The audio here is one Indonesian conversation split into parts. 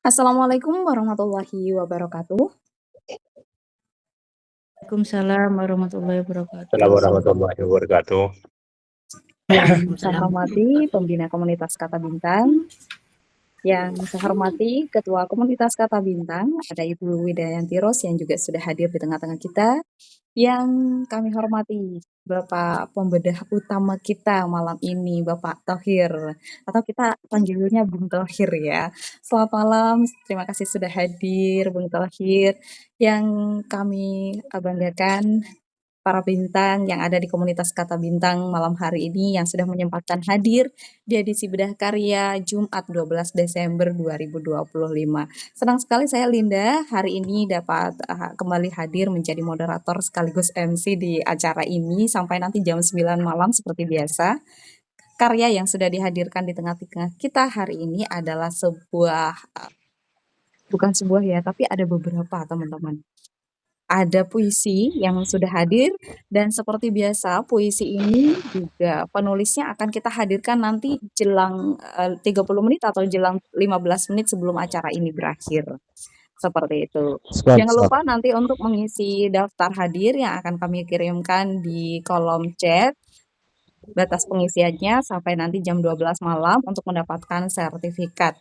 Assalamualaikum warahmatullahi wabarakatuh. Waalaikumsalam warahmatullahi wabarakatuh. Assalamualaikum warahmatullahi wabarakatuh. Yang saya hormati pembina komunitas Kata Bintang, yang saya hormati Ketua Komunitas Kata Bintang, ada Ibu Widayanti Ros yang juga sudah hadir di tengah-tengah kita. Yang kami hormati Bapak Pembedah Utama kita malam ini, Bapak Thohir, atau kita panggilnya Bung Thohir ya. Selamat malam, terima kasih sudah hadir Bung Thohir. Yang kami banggakan para bintang yang ada di komunitas Kata Bintang malam hari ini yang sudah menyempatkan hadir di edisi Bedah Karya Jumat 12 Desember 2025. Senang sekali saya Linda hari ini dapat kembali hadir menjadi moderator sekaligus MC di acara ini sampai nanti jam 9 malam seperti biasa. Karya yang sudah dihadirkan di tengah-tengah kita hari ini adalah bukan sebuah ya, tapi ada beberapa teman-teman. Ada puisi yang sudah hadir dan seperti biasa puisi ini juga penulisnya akan kita hadirkan nanti jelang 30 menit atau jelang 15 menit sebelum acara ini berakhir. Seperti itu. Jangan lupa nanti untuk mengisi daftar hadir yang akan kami kirimkan di kolom chat. Batas pengisiannya sampai nanti jam 12 malam untuk mendapatkan sertifikat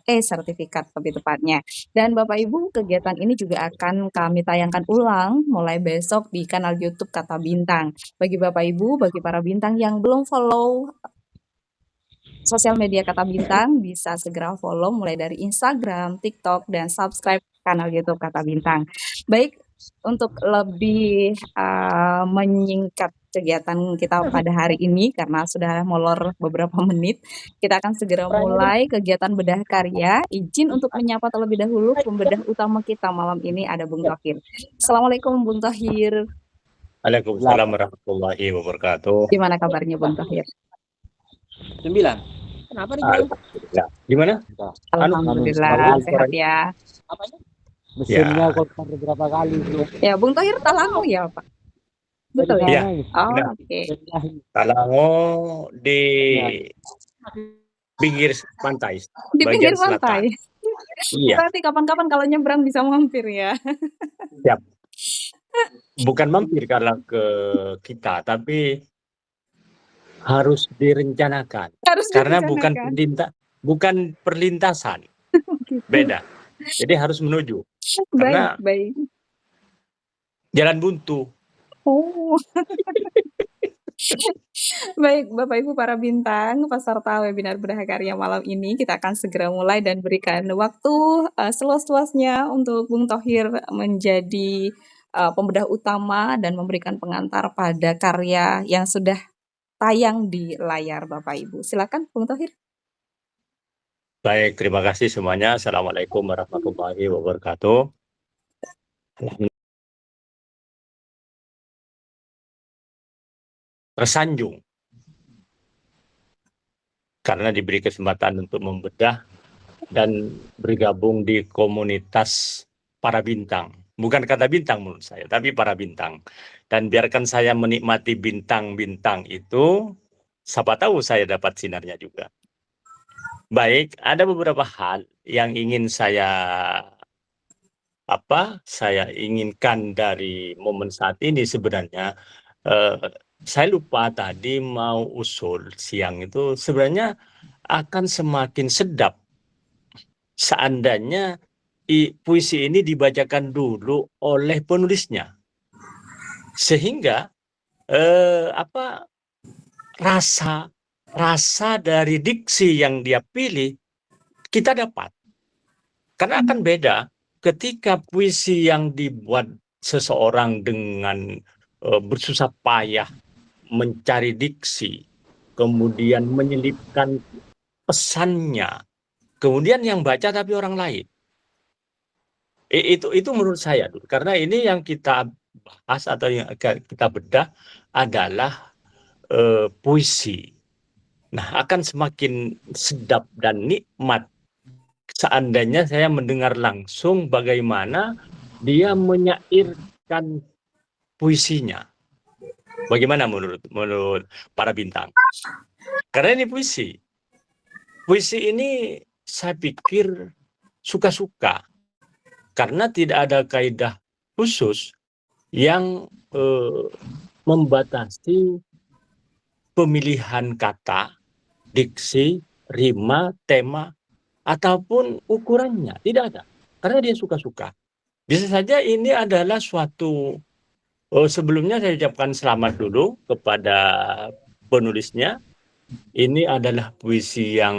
lebih tepatnya. Dan Bapak Ibu, kegiatan ini juga akan kami tayangkan ulang mulai besok di kanal YouTube Kata Bintang. Bagi Bapak Ibu, bagi para bintang yang belum follow sosial media Kata Bintang, bisa segera follow mulai dari Instagram, TikTok, dan subscribe kanal YouTube Kata Bintang. Baik, untuk lebih menyingkat kegiatan kita pada hari ini karena sudah molor beberapa menit, kita akan segera mulai kegiatan bedah karya. Izin untuk menyapa terlebih dahulu pembedah utama kita malam ini ada Bung Thohir. Assalamualaikum Bung Thohir. Waalaikumsalam warahmatullahi wabarakatuh. Gimana kabarnya Bung Thohir? 9. Kenapa nih? Alhamdulillah. Gimana? Alhamdulillah sehat ya. Apanya? Mesinnya kotor beberapa kali. Ya, Bung Thohir Talango ya, Pak? Betul ya? Oh, oke. Talango di pinggir pantai. Di pinggir pantai. Iya. Berarti kapan-kapan kalau nyebrang bisa mampir ya. Siap. Bukan mampir kalau ke kita, tapi harus direncanakan. Karena bukan perlintasan. Gitu. Beda. Jadi harus menuju. Karena baik. Jalan buntu. Oh. Baik, Bapak Ibu para bintang, peserta webinar Bedah Karya malam ini kita akan segera mulai dan berikan waktu seluas-luasnya untuk Bung Thohir menjadi pembedah utama dan memberikan pengantar pada karya yang sudah tayang di layar Bapak Ibu. Silakan Bung Thohir. Baik, terima kasih semuanya. Assalamualaikum warahmatullahi wabarakatuh. Tersanjung karena diberi kesempatan untuk membedah dan bergabung di komunitas para bintang. Bukan Kata Bintang menurut saya, tapi para bintang. Dan biarkan saya menikmati bintang-bintang itu, siapa tahu saya dapat sinarnya juga. Baik, ada beberapa hal yang ingin saya inginkan dari momen saat ini sebenarnya. Saya lupa tadi mau usul siang itu sebenarnya akan semakin sedap seandainya puisi ini dibacakan dulu oleh penulisnya, sehingga rasa dari diksi yang dia pilih kita dapat, karena akan beda ketika puisi yang dibuat seseorang dengan bersusah payah mencari diksi, kemudian menyelipkan pesannya, kemudian yang baca tapi orang lain. Itu menurut saya dulu, karena ini yang kita bahas atau yang kita bedah adalah puisi. Nah, akan semakin sedap dan nikmat seandainya saya mendengar langsung bagaimana dia menyairkan puisinya. Bagaimana menurut para bintang? Karena ini puisi. Puisi ini saya pikir suka-suka karena tidak ada kaidah khusus yang membatasi pemilihan kata, diksi, rima, tema, ataupun ukurannya. Tidak ada. Karena dia suka-suka. Bisa saja ini adalah suatu sebelumnya saya ucapkan selamat dulu kepada penulisnya. Ini adalah puisi yang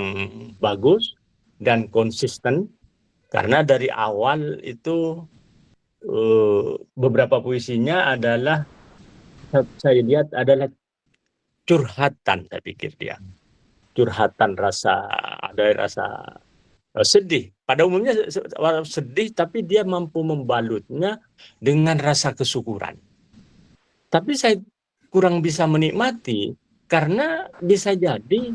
bagus dan konsisten karena dari awal itu beberapa puisinya adalah saya lihat adalah curhatan, saya pikir dia. Curhatan ada rasa sedih. Pada umumnya sedih, tapi dia mampu membalutnya dengan rasa kesyukuran. Tapi saya kurang bisa menikmati karena bisa jadi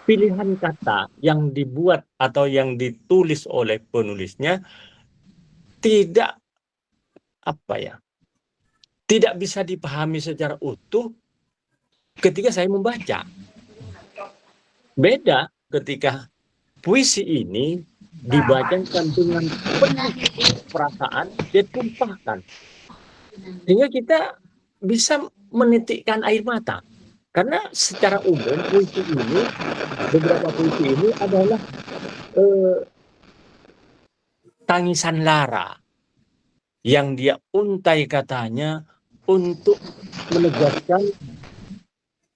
pilihan kata yang dibuat atau yang ditulis oleh penulisnya tidak tidak bisa dipahami secara utuh ketika saya membaca. Beda ketika puisi ini dibacakan dengan penuh perasaan, dia tumpahkan. Sehingga kita bisa menitikkan air mata. Karena secara umum puisi ini, beberapa puisi ini adalah tangisan lara yang dia untai katanya untuk menegaskan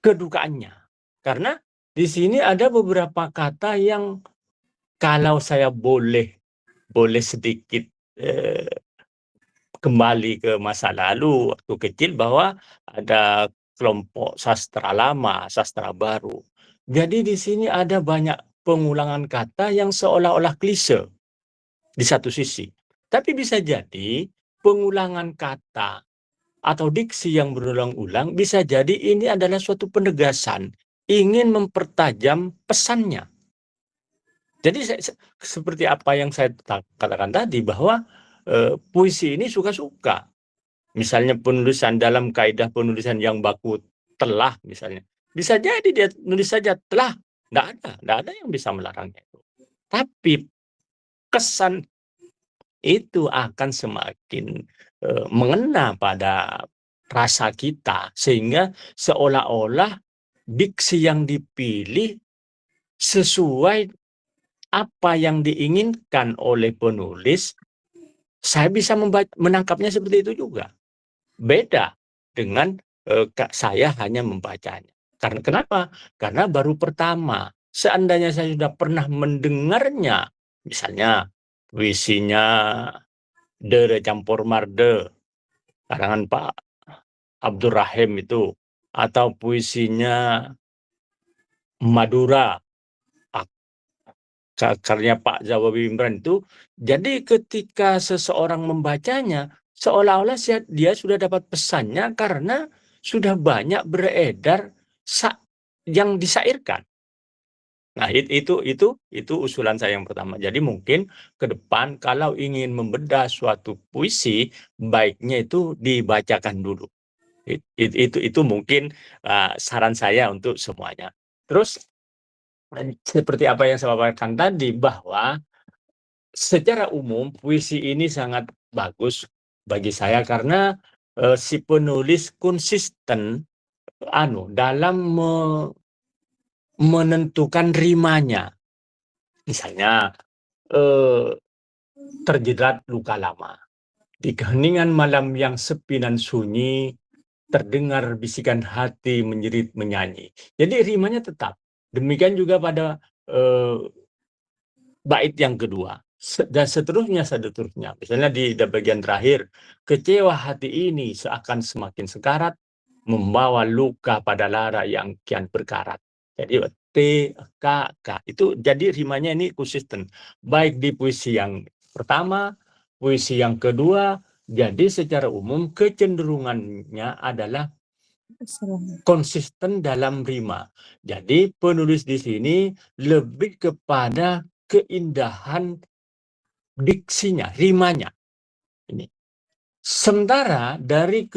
kedukaannya. Karena di sini ada beberapa kata yang kalau saya boleh sedikit kembali ke masa lalu waktu kecil, bahwa ada kelompok sastra lama, sastra baru. Jadi di sini ada banyak pengulangan kata yang seolah-olah klise di satu sisi. Tapi bisa jadi pengulangan kata atau diksi yang berulang-ulang bisa jadi ini adalah suatu penegasan, ingin mempertajam pesannya. Jadi seperti apa yang saya katakan tadi, bahwa puisi ini suka-suka. Misalnya penulisan dalam kaidah penulisan yang baku telah misalnya. Bisa jadi dia nulis saja telah, nggak ada yang bisa melarangnya itu. Tapi kesan itu akan semakin mengena pada rasa kita, sehingga seolah-olah diksi yang dipilih sesuai apa yang diinginkan oleh penulis. Saya bisa menangkapnya seperti itu juga. Beda dengan saya hanya membacanya. Karena kenapa? Karena baru pertama. Seandainya saya sudah pernah mendengarnya, misalnya puisinya De Campur Marde, karangan Pak Abdur Rahim itu, atau puisinya Madura, karya Pak Zawawi Imran itu. Jadi ketika seseorang membacanya, seolah-olah dia sudah dapat pesannya karena sudah banyak beredar yang disairkan. Nah, itu usulan saya yang pertama. Jadi mungkin ke depan kalau ingin membedah suatu puisi, baiknya itu dibacakan dulu. Itu mungkin saran saya untuk semuanya. Terus seperti apa yang saya paparkan tadi, bahwa secara umum puisi ini sangat bagus bagi saya karena si penulis konsisten dalam menentukan rimanya. Misalnya terjerat luka lama, di keheningan malam yang sepi dan sunyi, terdengar bisikan hati menjerit menyanyi. Jadi rimanya tetap. Demikian juga pada bait yang kedua dan seterusnya. Misalnya di bagian terakhir, kecewa hati ini seakan semakin sekarat, membawa luka pada lara yang kian berkarat. Jadi T, K, K itu jadi rimanya ini konsisten. Baik di puisi yang pertama, puisi yang kedua. Jadi secara umum kecenderungannya adalah konsisten dalam rima. Jadi penulis di sini lebih kepada keindahan diksinya, rimanya. Ini. Sementara dari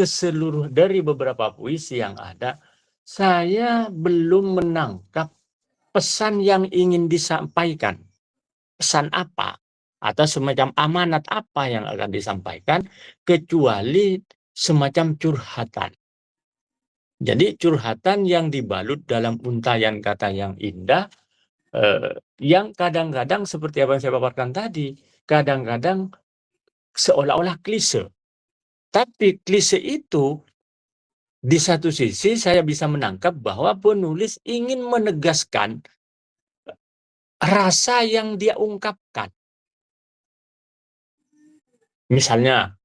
beberapa puisi yang ada, saya belum menangkap pesan yang ingin disampaikan. pesan apa atau semacam amanat apa yang akan disampaikan, kecuali semacam curhatan. Jadi curhatan yang dibalut dalam untayan kata yang indah, yang kadang-kadang seperti apa yang saya paparkan tadi, kadang-kadang seolah-olah klise. Tapi klise itu di satu sisi saya bisa menangkap bahwa penulis ingin menegaskan rasa yang dia ungkapkan. Misalnya,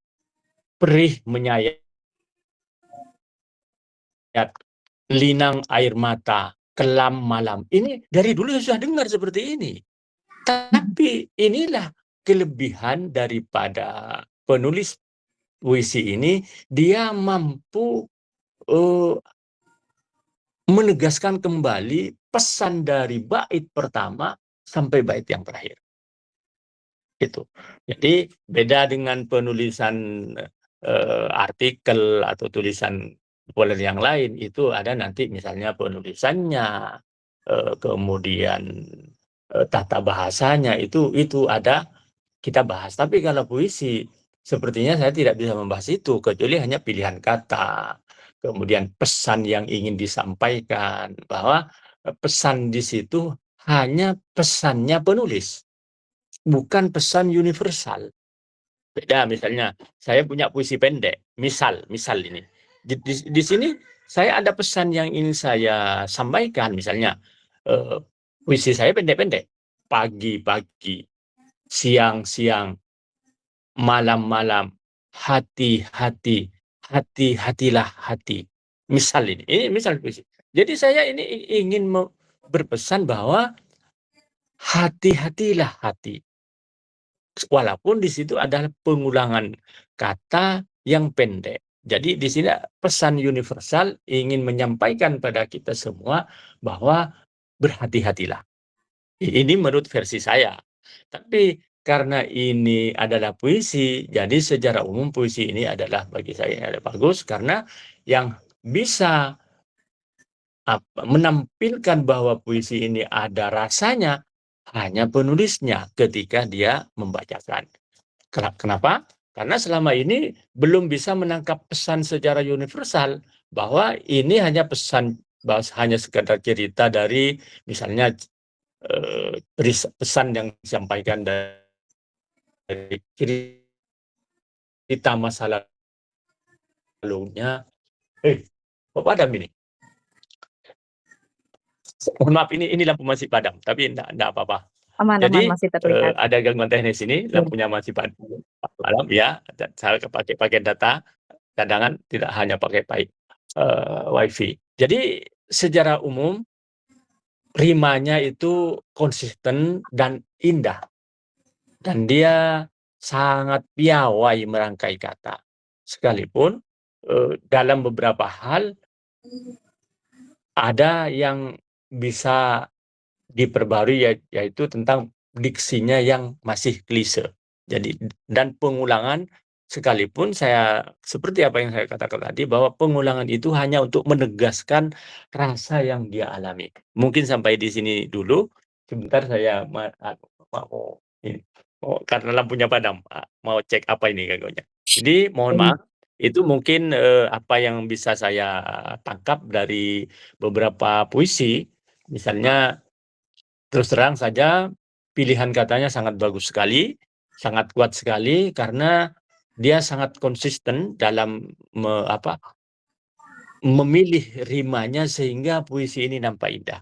perih menyayat, linang air mata, kelam malam. Ini dari dulu saya sudah dengar seperti ini. Tapi inilah kelebihan daripada penulis puisi ini, dia mampu menegaskan kembali pesan dari bait pertama sampai bait yang terakhir. Itu. Jadi beda dengan penulisan artikel atau tulisan populer yang lain, itu ada nanti misalnya penulisannya, kemudian tata bahasanya itu ada kita bahas. Tapi kalau puisi, sepertinya saya tidak bisa membahas itu, kecuali hanya pilihan kata, kemudian pesan yang ingin disampaikan, bahwa pesan di situ hanya pesannya penulis, bukan pesan universal. Beda misalnya, saya punya puisi pendek, misal ini. Di sini saya ada pesan yang ingin saya sampaikan, misalnya puisi saya pendek-pendek, pagi-pagi, siang-siang, malam-malam, hati-hati, hati-hatilah hati. Misal ini misal puisi. Jadi saya ini ingin berpesan bahwa hati-hatilah hati. Walaupun di situ adalah pengulangan kata yang pendek. Jadi di sini pesan universal ingin menyampaikan pada kita semua bahwa berhati-hatilah. Ini menurut versi saya. Tapi karena ini adalah puisi, jadi secara umum puisi ini adalah bagi saya bagus, karena yang bisa menampilkan bahwa puisi ini ada rasanya hanya penulisnya ketika dia membacakan. Kenapa? Karena selama ini belum bisa menangkap pesan secara universal, bahwa ini hanya pesan, hanya sekedar cerita dari misalnya pesan yang disampaikan dari cerita masa lalunya. Kok padam ini? Mohon maaf, ini lampu masih padam, tapi enggak apa-apa. Aman, Jadi masih terlihat. ada gangguan teknis ini, lampunya masih padam ya. Saya pakai data cadangan, tidak hanya pakai wifi. Jadi secara umum rimanya itu konsisten dan indah, dan dia sangat piawai merangkai kata. Sekalipun dalam beberapa hal ada yang bisa diperbarui, yaitu tentang diksinya yang masih klise. Jadi, dan pengulangan, sekalipun saya seperti apa yang saya katakan tadi, bahwa pengulangan itu hanya untuk menegaskan rasa yang dia alami. Mungkin sampai di sini dulu. Sebentar saya mau karena lampunya padam, mau cek apa ini gangguannya. Jadi mohon maaf, itu mungkin apa yang bisa saya tangkap dari beberapa puisi. Misalnya, terus terang saja, pilihan katanya sangat bagus sekali, sangat kuat sekali, karena dia sangat konsisten dalam memilih rimanya sehingga puisi ini nampak indah.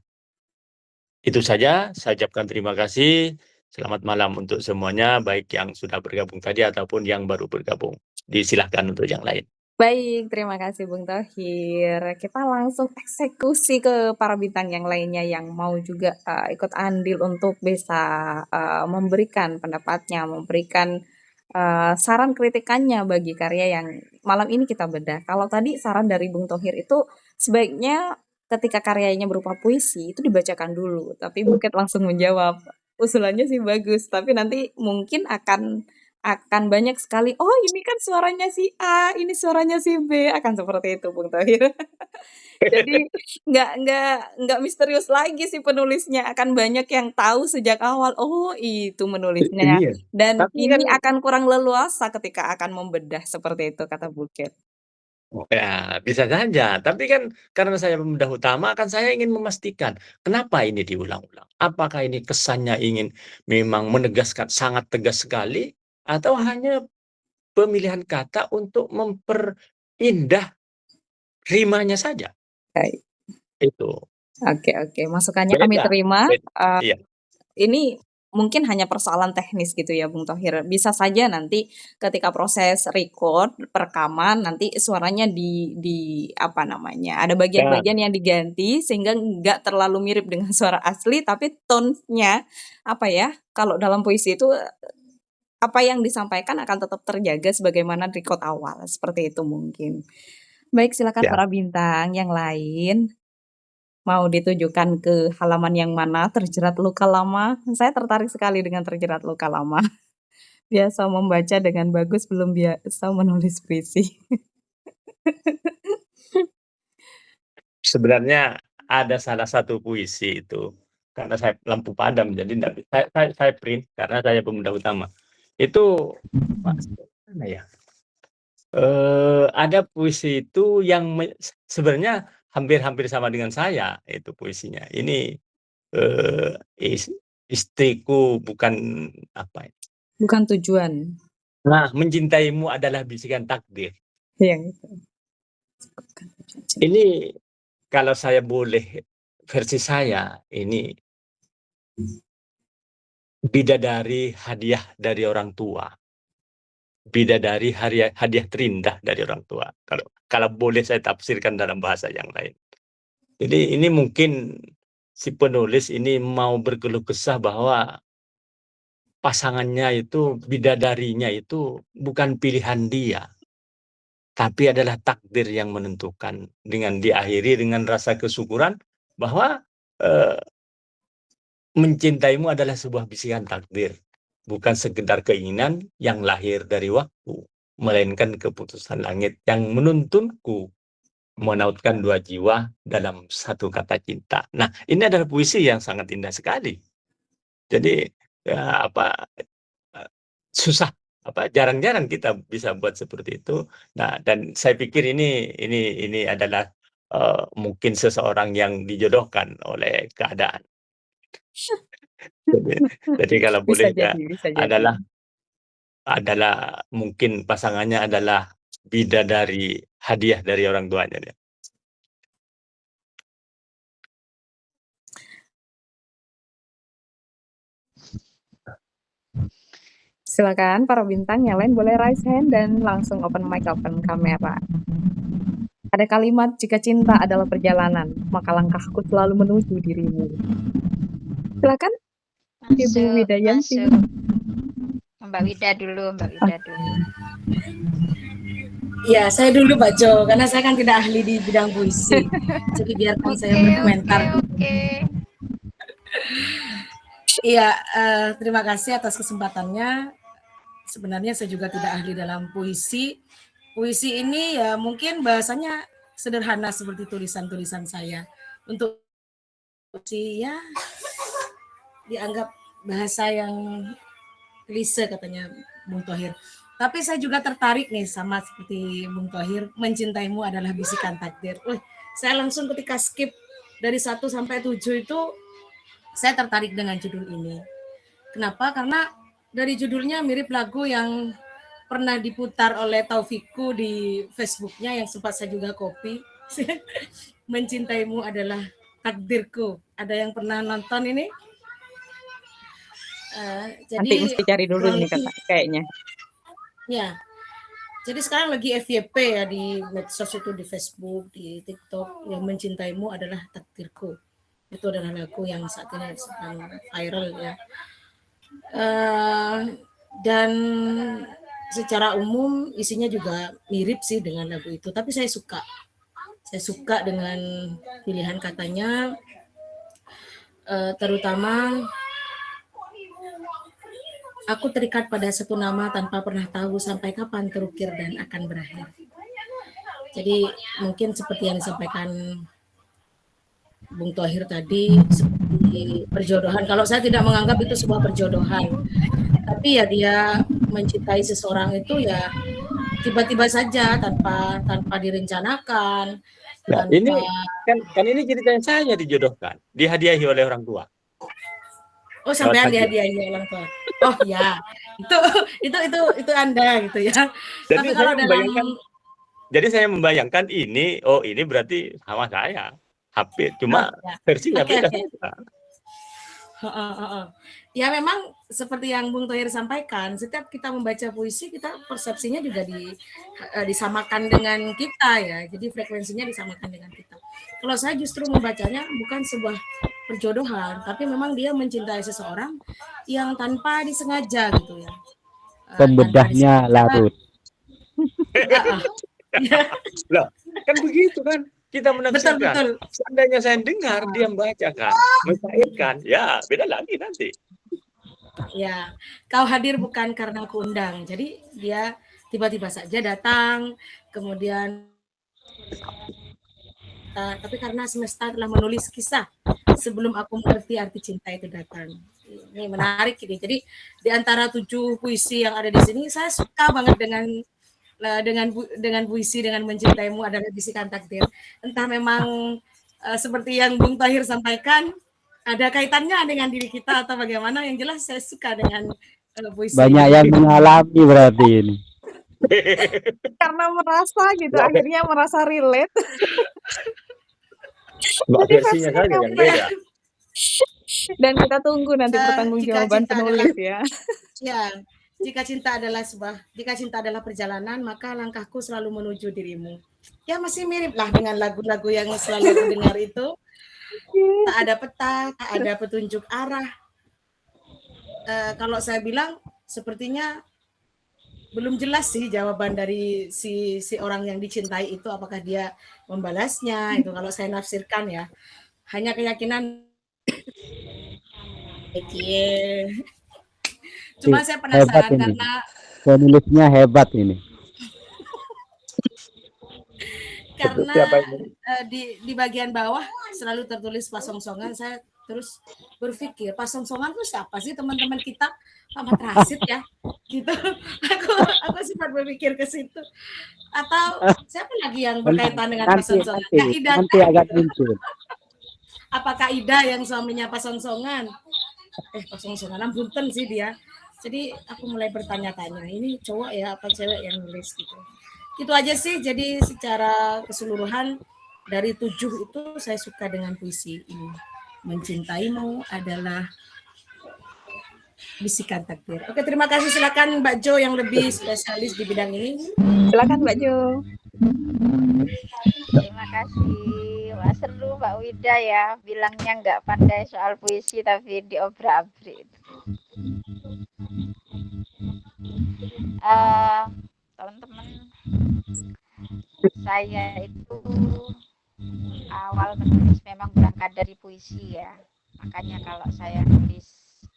Itu saja, saya ucapkan terima kasih. Selamat malam untuk semuanya, baik yang sudah bergabung tadi ataupun yang baru bergabung. Disilahkan untuk yang lain. Baik, terima kasih Bung Thohir. Kita langsung eksekusi ke para bintang yang lainnya yang mau juga ikut andil untuk bisa memberikan pendapatnya, memberikan saran kritikannya bagi karya yang malam ini kita bedah. Kalau tadi saran dari Bung Thohir itu sebaiknya ketika karyanya berupa puisi itu dibacakan dulu, tapi Buket langsung menjawab, usulannya sih bagus, tapi nanti mungkin akan akan banyak sekali, "Oh ini kan suaranya si A, ini suaranya si B," akan seperti itu Bung Thohir. Jadi nggak misterius lagi si penulisnya, akan banyak yang tahu sejak awal, "Oh itu menulisnya," Iya, dan tapi kan ini akan kurang leluasa ketika akan membedah seperti itu kata Bukit. ya bisa saja, tapi kan karena saya pemudah utama kan saya ingin memastikan, kenapa ini diulang-ulang? Apakah ini kesannya ingin memang menegaskan sangat tegas sekali, atau hanya pemilihan kata untuk memperindah rimanya saja? Baik, Itu, oke, masukannya kami beda terima, iya, ini mungkin hanya persoalan teknis gitu ya Bung Thohir. Bisa saja nanti ketika proses record, perekaman, nanti suaranya apa namanya, ada ya, bagian-bagian yang diganti sehingga nggak terlalu mirip dengan suara asli, tapi tone-nya, apa ya, kalau dalam puisi itu, apa yang disampaikan akan tetap terjaga sebagaimana record awal, seperti itu mungkin. Baik, silakan ya. para bintang yang lain. Mau ditujukan ke halaman yang mana, Terjerat Luka Lama? Saya tertarik sekali dengan Terjerat Luka Lama. Biasa membaca dengan bagus, belum biasa menulis puisi. Sebenarnya ada salah satu puisi itu, karena saya lampu padam jadi ndak saya print karena saya pemuda utama. Itu mana ya, ada puisi itu yang sebenarnya hampir-hampir sama dengan saya itu puisinya. Ini, eee, is istriku bukan apa, Bukan tujuan, nah, mencintaimu adalah bisikan takdir. yang itu. Bukan tujuan cinta. Ini kalau saya boleh versi saya, ini bidadari hadiah dari orang tua. Bidadari hadiah terindah dari orang tua. Kalau boleh saya tafsirkan dalam bahasa yang lain. Jadi ini mungkin si penulis ini mau berkeluh kesah bahwa pasangannya itu, bidadarinya itu bukan pilihan dia, tapi adalah takdir yang menentukan. Dengan diakhiri dengan rasa kesyukuran bahwa, eee mencintaimu adalah sebuah bisikan takdir, bukan sekedar keinginan yang lahir dari waktu, melainkan keputusan langit yang menuntunku menautkan dua jiwa dalam satu kata cinta. Nah, ini adalah puisi yang sangat indah sekali. Jadi, ya apa, eee, susah, jarang-jarang kita bisa buat seperti itu. Nah, dan saya pikir ini adalah, mungkin seseorang yang dijodohkan oleh keadaan. Jadi jadi kalau boleh ya, Bisa jadi. adalah adalah mungkin pasangannya adalah bidadari hadiah dari orang tuanya dia. Silakan para bintang yang lain boleh raise hand dan langsung open mic, open kamera. Ada kalimat, "Jika cinta adalah perjalanan, maka langkahku selalu menuju dirimu." Silakan Ibu Masuk, Widayanti. masuk. Mbak Wida dulu, Mbak Wida dulu. Ya, saya dulu Mbak Jo, karena saya kan tidak ahli di bidang puisi. Jadi biarkan saya berkomentar. Oke. Iya, terima kasih atas kesempatannya. Sebenarnya saya juga tidak ahli dalam puisi. Puisi ini ya mungkin bahasanya sederhana seperti tulisan-tulisan saya. Untuk puisi ya dianggap bahasa yang klise katanya Bung Thohir. Tapi saya juga tertarik nih sama seperti Bung Thohir, mencintaimu adalah bisikan takdir. Saya langsung ketika skip dari 1 sampai 7 itu saya tertarik dengan judul ini. Kenapa? Karena dari judulnya mirip lagu yang pernah diputar oleh Taufikku di Facebooknya yang sempat saya juga copy. Mencintaimu adalah takdirku. Ada yang pernah nonton ini? Jadi Nanti mesti cari dulu ini kayaknya. Ya, jadi sekarang lagi FYP ya di medsos itu, di Facebook, di TikTok, yang mencintaimu adalah takdirku. Itu adalah lagu yang saat ini sedang viral ya. Dan secara umum isinya juga mirip sih dengan lagu itu, tapi saya suka dengan pilihan katanya, terutama Aku terikat pada satu nama tanpa pernah tahu sampai kapan terukir dan akan berakhir. Jadi mungkin seperti yang disampaikan Bung Thohir tadi, seperti perjodohan. Kalau saya tidak menganggap itu sebuah perjodohan, tapi ya dia mencintai seseorang itu ya tiba-tiba saja tanpa direncanakan, Nah, tanpa ini kan ini ceritanya saya dijodohkan, dihadiahi oleh orang tua. oh sampean Lewat hadiah. dihadiahi orang tua. Oh ya, itu Anda gitu ya. Jadi Tapi saya kalau dalam membayangkan ini, oh ini berarti sama saya, hampir, cuma ya. versinya Oke, beda. oke. Ya memang seperti yang Bung Thohir sampaikan, setiap kita membaca puisi, kita persepsinya juga disamakan dengan kita ya. Jadi frekuensinya disamakan dengan kita. Kalau saya justru membacanya bukan sebuah perjodohan, tapi memang dia mencintai seseorang yang tanpa disengaja gitu ya. Pembedahnya larut. Loh, kan begitu kan? Kita menafsirkan. Betul. Seandainya saya dengar dia membacakan, mencairkan, ya beda lagi nanti. Ya, kau hadir bukan karena aku undang. Jadi dia tiba-tiba saja datang, kemudian tapi karena semesta telah menulis kisah sebelum aku mengerti arti cinta itu datang. Ini menarik ini. Jadi di antara 7 puisi yang ada di sini, saya suka banget dengan puisi dengan mencintaimu adalah bisikan takdir. Entah memang seperti yang Bung Thohir sampaikan, ada kaitannya dengan diri kita atau bagaimana, yang jelas saya suka dengan puisi. Banyak yang mengalami berarti ini. Karena merasa gitu, akhirnya merasa relate. Mbak Jadi versinya versinya saja yang beda. beda. Dan kita tunggu nanti pertanggungjawaban jika cinta penulis ya. Ya, jika cinta adalah perjalanan, maka langkahku selalu menuju dirimu. Ya masih mirip lah dengan lagu-lagu yang selalu aku dengar itu. Tak ada peta, tak ada petunjuk arah. Kalau saya bilang, sepertinya belum jelas sih jawaban dari si orang yang dicintai itu, apakah dia membalasnya, itu kalau saya nafsirkan ya. Hanya keyakinan. Cuma saya penasaran karena penulisnya hebat ini. Karena di bagian bawah selalu tertulis pasongsongan, saya terus berpikir pasongsongan itu siapa sih teman-teman kita, Pak Rasid ya, gitu. Aku sempat berpikir ke situ. Atau siapa lagi yang berkaitan dengan pasongsongan? Kak Ida, nanti agak muncul. Apakah Ida yang suaminya pasongsongan? Pasongsongan, punten sih dia. Jadi aku mulai bertanya-tanya, ini cowok ya apa cewek yang nulis gitu. Itu aja sih. Jadi secara keseluruhan dari 7 itu saya suka dengan puisi ini. Mencintaimu adalah bisikan takdir. Oke, terima kasih. Silakan Mbak Jo yang lebih spesialis di bidang ini. Silakan Mbak Jo. Terima kasih. Wah, seru Mbak Wida ya. Bilangnya nggak pandai soal puisi tapi diobrak-abrik. Teman-teman, saya itu awal menulis memang berangkat dari puisi ya. Makanya kalau saya nulis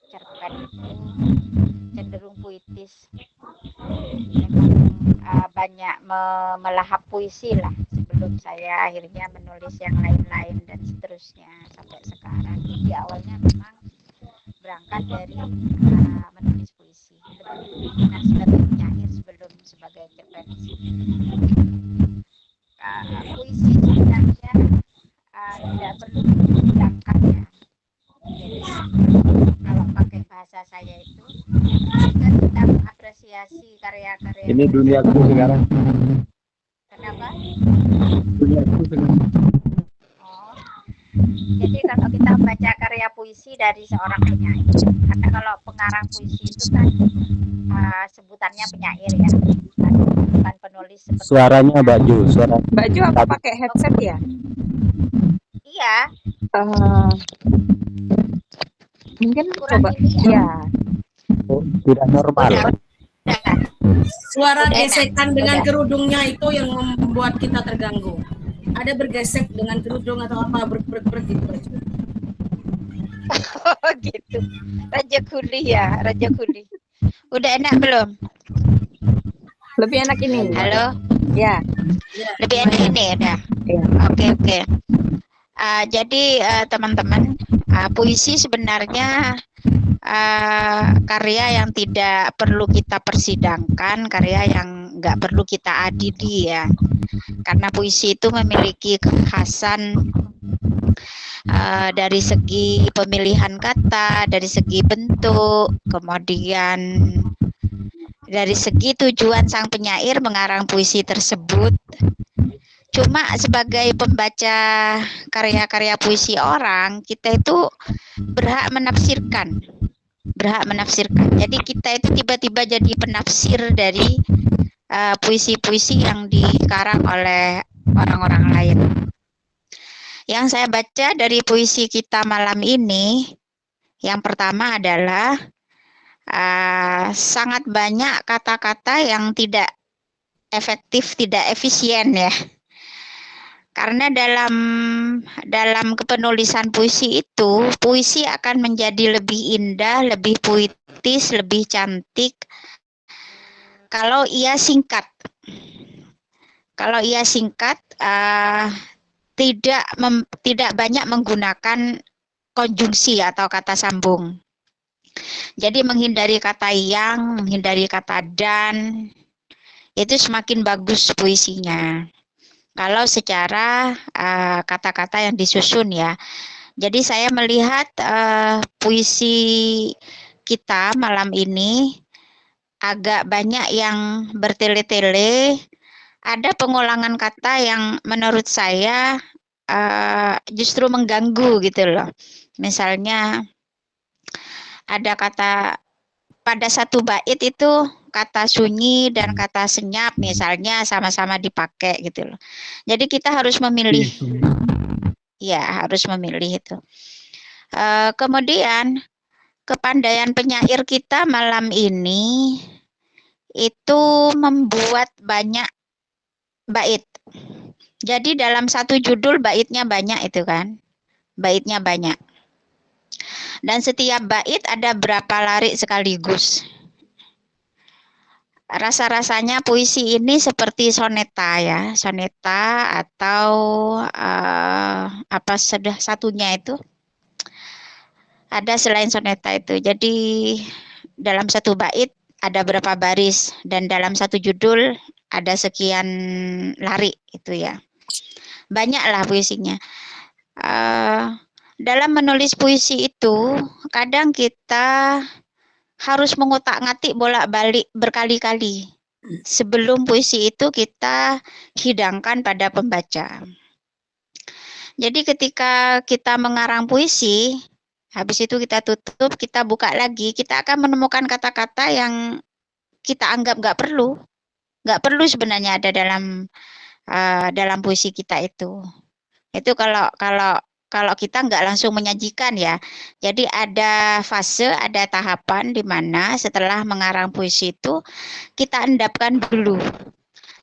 cerpen itu cenderung puitis. Memang banyak melahap puisi lah sebelum saya akhirnya menulis yang lain-lain dan seterusnya sampai sekarang. Jadi awalnya memang berangkat dari menulis puisi, lebih sebagai penyair sebelum sebagai cerpensi. Puisi sebenarnya tidak perlu dihilangkan ya. Jadi kalau pakai bahasa saya itu kita mengapresiasi karya-karya. Ini duniaku sekarang. Kenapa? Duniaku sekarang. Jadi kalau kita baca karya puisi dari seorang penyair, karena kalau pengarang puisi itu kan sebutannya penyair ya, bukan penulis. Suaranya Mbak Jo, suara Mbak Jo apa pakai headset ya? Iya. Mungkin Kurang coba ini ya. tidak normal. Suara gesekan dengan kerudungnya itu yang membuat kita terganggu. Ada bergesek dengan kerudung atau apa bergerak gitu. Oh gitu. Raja Kuli ya, Raja Kuli. Udah enak belum? Lebih enak ini. Halo? Ya, Ya, Lebih enak lumayan. ini udah. ya. Oke. Jadi teman-teman, puisi sebenarnya karya yang tidak perlu kita persidangkan, karya yang nggak perlu kita adili ya. Karena puisi itu memiliki kekhasan dari segi pemilihan kata, dari segi bentuk, kemudian dari segi tujuan sang penyair mengarang puisi tersebut. Cuma sebagai pembaca karya-karya puisi orang, kita itu berhak menafsirkan. Jadi kita itu tiba-tiba jadi penafsir dari puisi-puisi yang dikarang oleh orang-orang lain. Yang saya baca dari puisi kita malam ini, yang pertama adalah sangat banyak kata-kata yang tidak efektif, tidak efisien ya. Karena dalam kepenulisan puisi itu, puisi akan menjadi lebih indah, lebih puitis, lebih cantik kalau ia singkat. Kalau ia singkat, tidak banyak menggunakan konjungsi atau kata sambung. Jadi menghindari kata yang, menghindari kata dan, itu semakin bagus puisinya. Kalau secara kata-kata yang disusun ya. Jadi saya melihat puisi kita malam ini agak banyak yang bertele-tele. Ada pengulangan kata yang menurut saya justru mengganggu gitu loh. Misalnya ada kata pada satu bait itu kata sunyi dan kata senyap misalnya sama-sama dipakai gitu loh. Jadi kita harus memilih. Ya, harus memilih itu. Kemudian kepandaian penyair kita malam ini itu membuat banyak bait. Jadi dalam satu judul baitnya banyak itu kan. Baitnya banyak. Dan setiap bait ada berapa larik sekaligus. Rasa-rasanya puisi ini seperti soneta ya. Soneta atau apa sudah satunya itu. Ada selain soneta itu. Jadi dalam satu bait ada berapa baris. Dan dalam satu judul ada sekian larik itu ya. Banyaklah puisinya. Dalam menulis puisi itu, kadang kita harus mengutak-ngatik bolak-balik berkali-kali sebelum puisi itu kita hidangkan pada pembaca. Jadi ketika kita mengarang puisi, habis itu kita tutup, kita buka lagi, kita akan menemukan kata-kata yang kita anggap nggak perlu sebenarnya ada dalam puisi kita itu. Itu kalau kita nggak langsung menyajikan ya. Jadi ada fase, ada tahapan di mana setelah mengarang puisi itu kita endapkan dulu.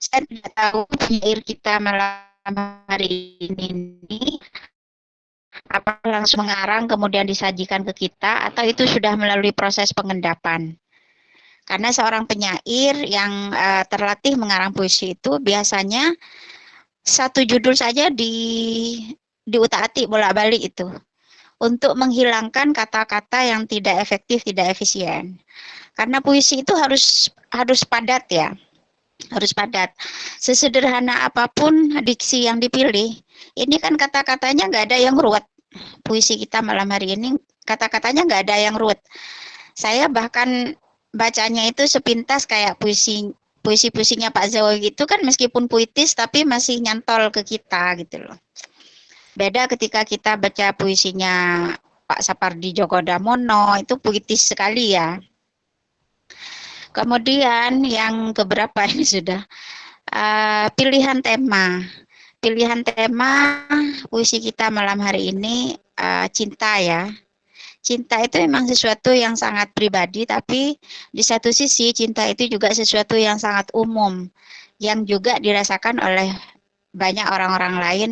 Saya tidak tahu penyair kita malam hari ini apa langsung mengarang kemudian disajikan ke kita atau itu sudah melalui proses pengendapan. Karena seorang penyair yang terlatih mengarang puisi itu biasanya satu judul saja diutak-atik bolak-balik itu untuk menghilangkan kata-kata yang tidak efektif, tidak efisien. Karena puisi itu harus padat ya, harus padat. Sesederhana apapun diksi yang dipilih, ini kan kata-katanya nggak ada yang ruwet. Puisi kita malam hari ini kata-katanya nggak ada yang ruwet. Saya bahkan bacanya itu sepintas kayak puisi-puisinya Pak Zawawi itu kan meskipun puitis tapi masih nyantol ke kita gitu loh. Beda ketika kita baca puisinya Pak Sapardi Djoko Damono, itu puitis sekali ya. Kemudian yang keberapa ini sudah pilihan tema. Pilihan tema puisi kita malam hari ini cinta ya. Cinta itu memang sesuatu yang sangat pribadi, tapi di satu sisi cinta itu juga sesuatu yang sangat umum, yang juga dirasakan oleh banyak orang-orang lain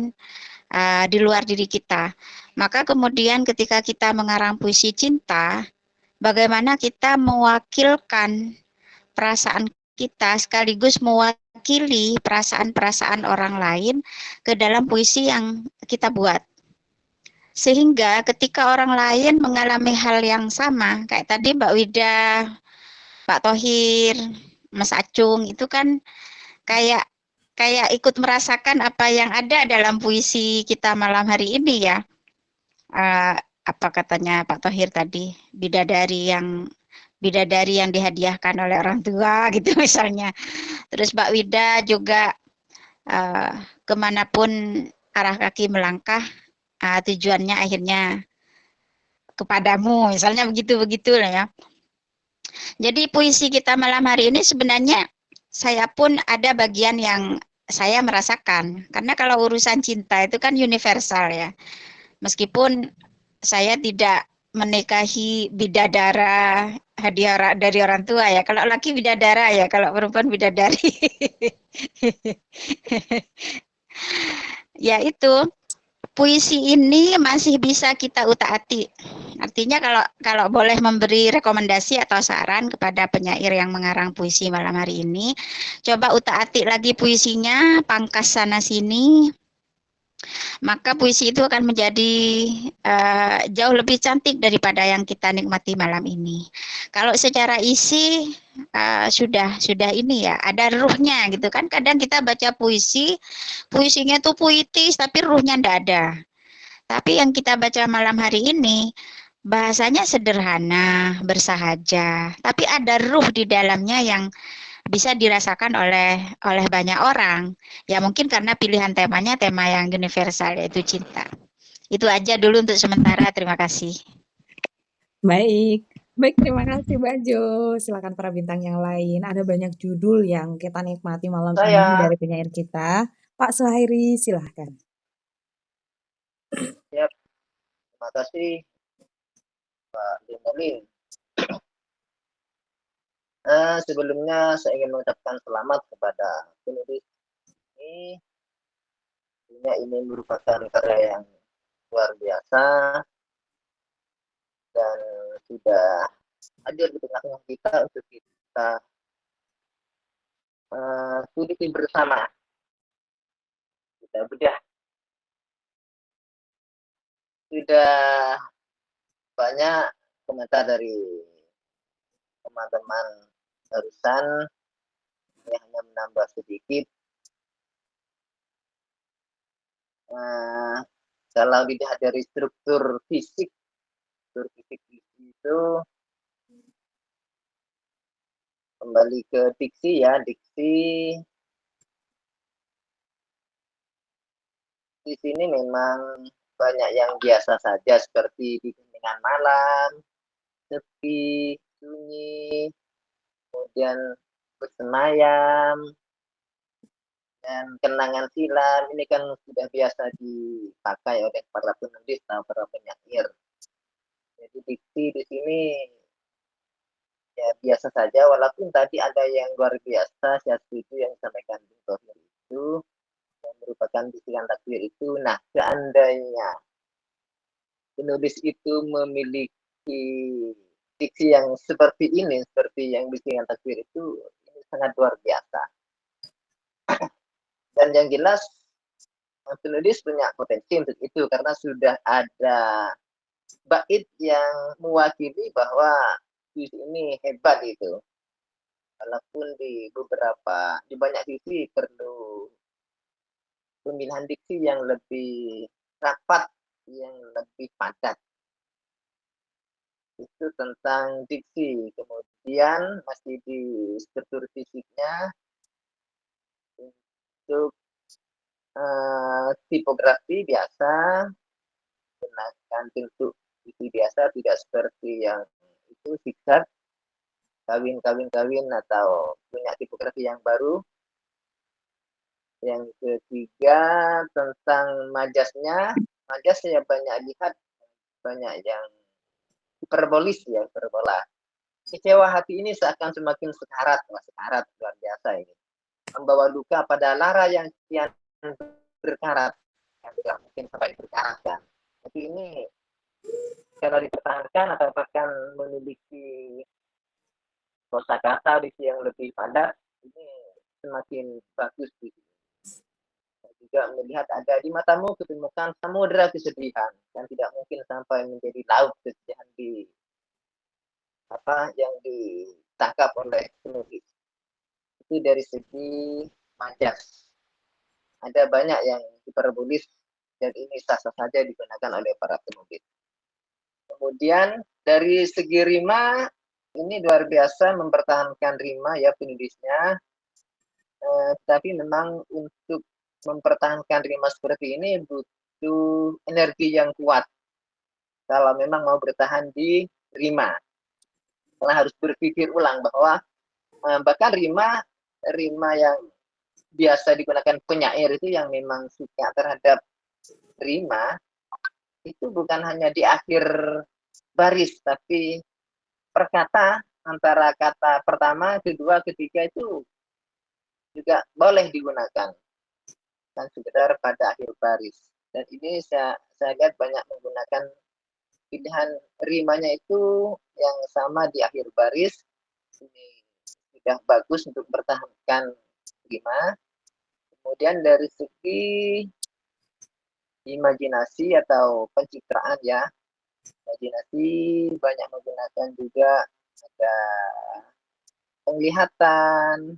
di luar diri kita. Maka kemudian ketika kita mengarang puisi cinta, bagaimana kita mewakilkan perasaan kita sekaligus mewakili perasaan-perasaan orang lain ke dalam puisi yang kita buat. Sehingga ketika orang lain mengalami hal yang sama, kayak tadi Mbak Wida, Pak Thohir, Mas Acung, itu kan kayak kayak ikut merasakan apa yang ada dalam puisi kita malam hari ini ya. Apa katanya Pak Thohir tadi, bidadari yang dihadiahkan oleh orang tua gitu misalnya. Terus Mbak Wida juga kemanapun arah kaki melangkah, tujuannya akhirnya kepadamu, misalnya begitu lah ya. Jadi puisi kita malam hari ini sebenarnya saya pun ada bagian yang saya merasakan, karena kalau urusan cinta itu kan universal ya. Meskipun saya tidak menikahi bidadara hadiah dari orang tua ya. Kalau laki bidadara ya, kalau perempuan bidadari. Ya itu, puisi ini masih bisa kita utak-atik. Artinya kalau boleh memberi rekomendasi atau saran kepada penyair yang mengarang puisi malam hari ini, coba utak-atik lagi puisinya, pangkas sana sini, maka puisi itu akan menjadi jauh lebih cantik daripada yang kita nikmati malam ini. Kalau secara isi sudah ini ya, ada ruhnya gitu kan. Kadang kita baca puisi, puisinya tuh puitis tapi ruhnya ndak ada. Tapi yang kita baca malam hari ini bahasanya sederhana, bersahaja, tapi ada ruh di dalamnya yang bisa dirasakan oleh banyak orang. Ya mungkin karena pilihan temanya tema yang universal yaitu cinta. Itu aja dulu untuk sementara. Terima kasih. Baik. Baik, terima kasih Mbak Jo. Silakan para bintang yang lain. Ada banyak judul yang kita nikmati malam ini Saya, dari penyair kita. Pak Suhairi, silahkan. siap. Terima kasih Pak Denolin. Sebelumnya saya ingin mengucapkan selamat kepada penulis ini. Ini merupakan karya yang luar biasa dan sudah hadir di tengah-tengah kita untuk kita studi bersama. Kita bedah. Sudah banyak komentar dari teman-teman barusan yang hanya menambah sedikit. Kalau dilihat dari struktur fisik itu kembali ke diksi ya, diksi di sini memang banyak yang biasa saja seperti di keheningan malam, sepi, sunyi, kemudian bersemayam, dan kenangan silam. Ini kan sudah biasa dipakai oleh para penulis atau para penyair. Jadi diksi di sini ya biasa saja, walaupun tadi ada yang luar biasa, saya setuju yang disampaikan Bung Thohir itu, yang merupakan bisikan takdir itu. Nah, seandainya penulis itu memiliki diksi yang seperti ini, seperti yang bisikan takdir itu, ini sangat luar biasa. Dan yang jelas, penulis punya potensi untuk itu, karena sudah ada bait yang mewakili bahwa puisi ini hebat itu. Walaupun di banyak sisi perlu pemilihan diksi yang lebih rapat, yang lebih padat. Itu tentang diksi. Kemudian masih di struktur fisiknya, untuk tipografi biasa, gunakan bentuk diksi biasa, tidak seperti yang itu zigzag, kawin atau punya tipografi yang baru. Yang ketiga tentang majasnya, majas saya banyak lihat, banyak yang hiperbolis ya, hiperbola. Kecewa hati ini seakan semakin sekarat luar biasa ini. Membawa duka pada lara yang kian berkarat, yang tidak mungkin sampai berkarat kan. Jadi ini kalau dipertahankan atau bahkan memiliki kosakata diksi yang lebih padat, ini semakin bagus gitu. Saya juga melihat ada di matamu ketemukan samudera kesedihan yang tidak mungkin sampai menjadi laut kesedihan di yang ditangkap oleh penulis. Itu dari segi majas. Ada banyak yang hiperbolis dan ini sah-sah saja digunakan oleh para penulis. Kemudian dari segi rima, ini luar biasa mempertahankan rima ya penulisnya. Tapi memang untuk mempertahankan rima seperti ini butuh energi yang kuat. Kalau memang mau bertahan di rima, karena harus berpikir ulang bahwa bahkan rima yang biasa digunakan penyair itu yang memang suka terhadap rima itu bukan hanya di akhir baris, tapi per kata antara kata pertama, kedua, ketiga itu juga boleh digunakan dan sekedar pada akhir baris. Dan ini saya lihat banyak menggunakan pilihan rimanya itu yang sama di akhir baris. Ini sudah bagus untuk bertahankan rima. Kemudian dari segi imajinasi atau pencitraan ya, imajinasi banyak menggunakan juga ada penglihatan,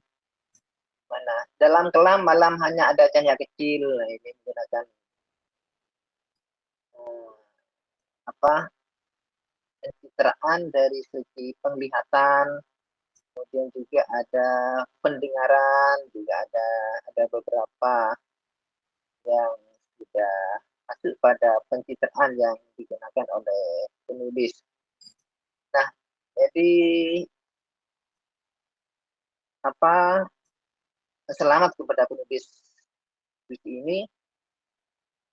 mana dalam kelam malam hanya ada cahaya kecil. Nah, ini menggunakan pencitraan dari segi penglihatan, kemudian juga ada pendengaran, juga ada beberapa yang sudah masuk pada pencitraan yang digunakan oleh penulis. Nah, jadi selamat kepada penulis puisi ini.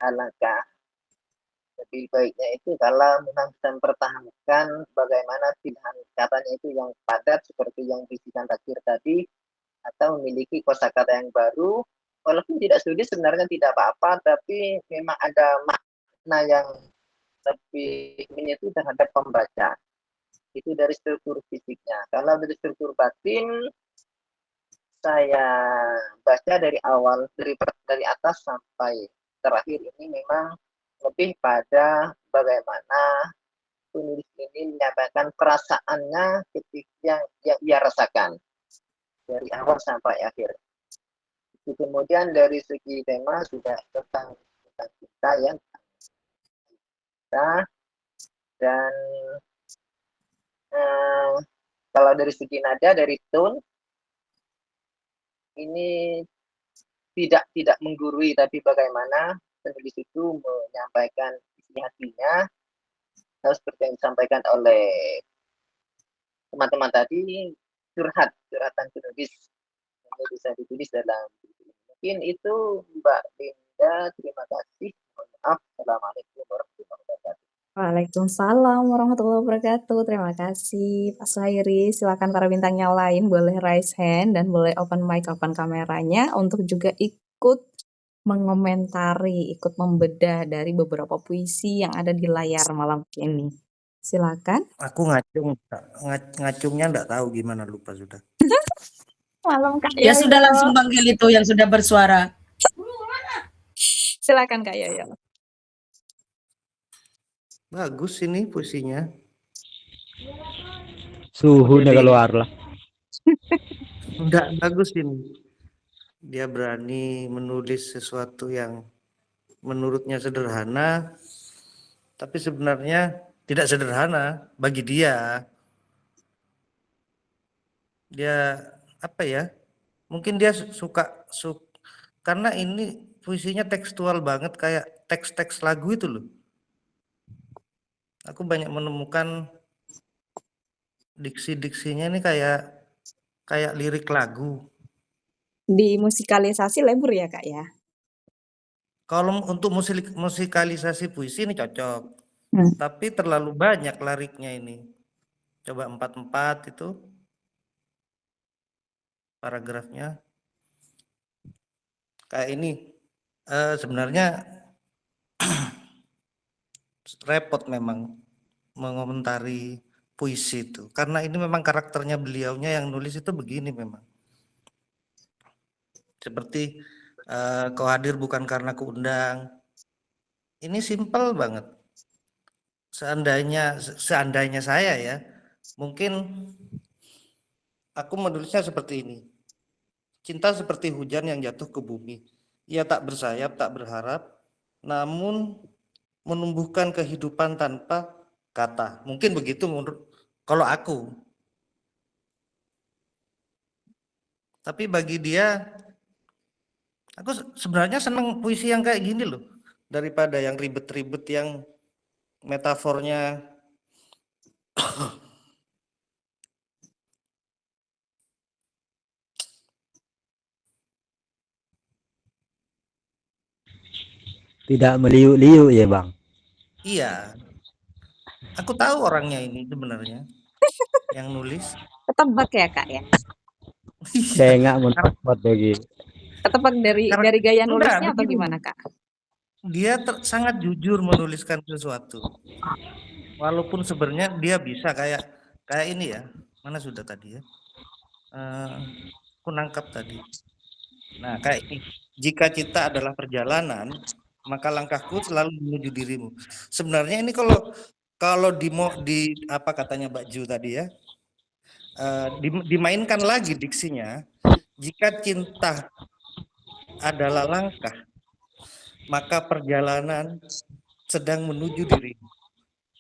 Alangkah lebih baiknya itu kalau memang bisa mempertahankan bagaimana pilihan katanya itu yang padat seperti yang bisikan takdir tadi, atau memiliki kosakata yang baru, walaupun tidak sulit sebenarnya tidak apa-apa, tapi memang ada makna yang lebih menyentuh terhadap pembaca. Itu dari struktur fisiknya. Kalau dari struktur batin, saya baca dari awal, dari atas sampai terakhir ini memang lebih pada bagaimana penulis ini menyampaikan perasaannya ketika yang ia rasakan dari awal sampai akhir. Kemudian dari segi tema sudah tentang kita ya, dan kalau dari segi nada, dari tone ini tidak menggurui, tapi bagaimana penulis itu menyampaikan isi hatinya, seperti yang disampaikan oleh teman-teman tadi, curhatan penulis ini bisa ditulis dalam buku. Mungkin itu Mbak Linda, terima kasih. Mohon maaf. Assalamualaikum warahmatullahi wabarakatuh. Waalaikumsalam warahmatullahi wabarakatuh. Terima kasih Pak Suhairi. Silakan para bintang yang lain boleh raise hand dan boleh open mic, open kameranya untuk juga ikut mengomentari, ikut membedah dari beberapa puisi yang ada di layar malam ini. Silakan. Aku ngacungnya enggak tahu gimana, lupa sudah. Malam Kak Ya sudah Yoyo. langsung panggil itu yang sudah bersuara. Silakan Kak Yoyo. Bagus ini puisinya. Suhunya keluar lah. Enggak bagus ini. Dia berani menulis sesuatu yang menurutnya sederhana, tapi sebenarnya tidak sederhana bagi dia. Dia apa ya? Mungkin dia suka karena ini puisinya tekstual banget, kayak teks-teks lagu itu loh. Aku banyak menemukan diksi-diksinya ini kayak lirik lagu. Di musikalisasi lebur ya Kak ya? Kalau untuk musikalisasi puisi ini cocok. Tapi terlalu banyak liriknya ini. Coba 4/4 itu paragrafnya. Kayak ini sebenarnya repot memang. mengomentari puisi itu, karena ini memang karakternya beliaunya yang nulis itu begini memang. Seperti kau hadir bukan karena kuundang. Ini simpel banget. Seandainya saya ya, mungkin aku menulisnya seperti ini. Cinta seperti hujan yang jatuh ke bumi. Ia tak bersayap, tak berharap, namun menumbuhkan kehidupan tanpa kata. Mungkin begitu menurut kalau aku. Tapi bagi dia, aku sebenarnya senang puisi yang kayak gini loh, daripada yang ribet-ribet yang metafornya Tidak meliuk-liuk ya Bang. iya. Aku tahu orangnya ini sebenarnya yang nulis. Ketebak ya Kak ya? Saya Iya. nggak mendapat lagi. Ketebak dari Karakter gaya enggak nulisnya atau begini. gimana Kak? Dia sangat jujur menuliskan sesuatu. Walaupun sebenarnya dia bisa kayak ini ya. Mana sudah tadi ya? Aku nangkap tadi. Nah, kayak ini. Jika cinta adalah perjalanan, maka langkahku selalu menuju dirimu. Sebenarnya ini kalau di apa katanya Mbak Ju tadi ya, dimainkan lagi diksinya, jika cinta adalah langkah, maka perjalanan sedang menuju dirimu.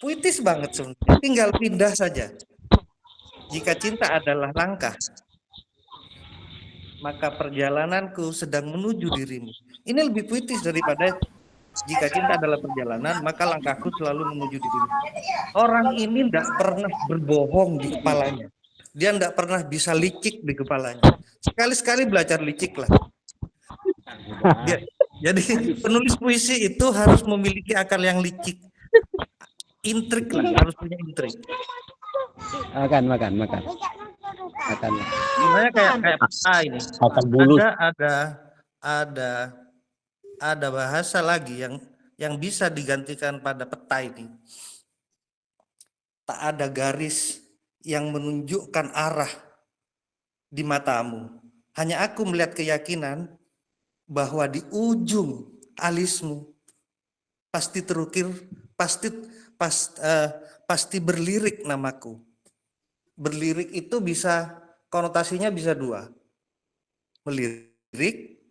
Puitis banget sebenarnya, tinggal pindah saja. Jika cinta adalah langkah, maka perjalananku sedang menuju dirimu. Ini lebih puitis daripada jika cinta adalah perjalanan, maka langkahku selalu menuju dirimu. Orang ini tidak pernah berbohong di kepalanya. Dia tidak pernah bisa licik di kepalanya. Sekali-sekali belajar licik lah. Jadi penulis puisi itu harus memiliki akal yang licik. Intrik lah, harus punya intrik. Makan. Sebenarnya kayak peta ini. Akan bulus. Ada bahasa lagi yang bisa digantikan pada peta ini. Tak ada garis yang menunjukkan arah di matamu. Hanya aku melihat keyakinan bahwa di ujung alismu pasti terukir, pasti berlirik namaku. Berlirik itu bisa konotasinya bisa dua, melirik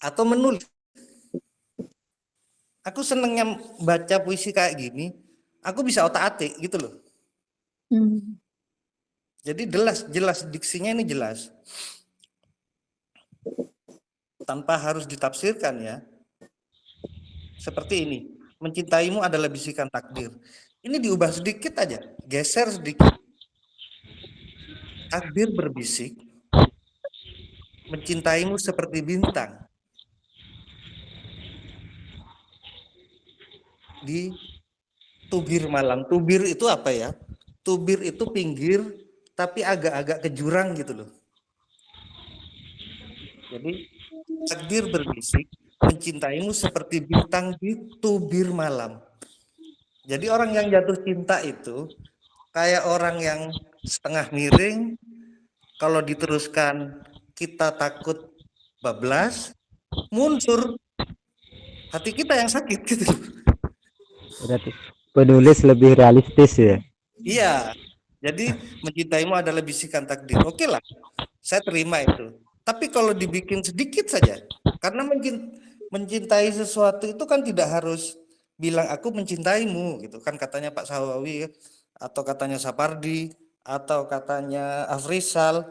atau menulis. Aku senengnya baca puisi kayak gini, aku bisa otak-atik gitu loh. Jadi jelas diksinya ini jelas, tanpa harus ditafsirkan ya. Seperti ini, mencintaimu adalah bisikan takdir. Ini diubah sedikit aja, geser sedikit. Takdir berbisik, mencintaimu seperti bintang di tubir malam. Tubir itu apa ya? Tubir itu pinggir tapi agak-agak ke jurang gitu loh. Jadi takdir berbisik, mencintaimu seperti bintang di tubir malam. Jadi orang yang jatuh cinta itu kayak orang yang setengah miring, kalau diteruskan kita takut bablas, mundur, hati kita yang sakit gitu. Berarti penulis lebih realistis ya. Iya, jadi mencintaimu adalah bisikan takdir. Oke lah, saya terima itu. Tapi kalau dibikin sedikit saja, karena mencintai sesuatu itu kan tidak harus bilang aku mencintaimu gitu kan, katanya Pak Sawawi atau katanya Sapardi atau katanya Afrizal,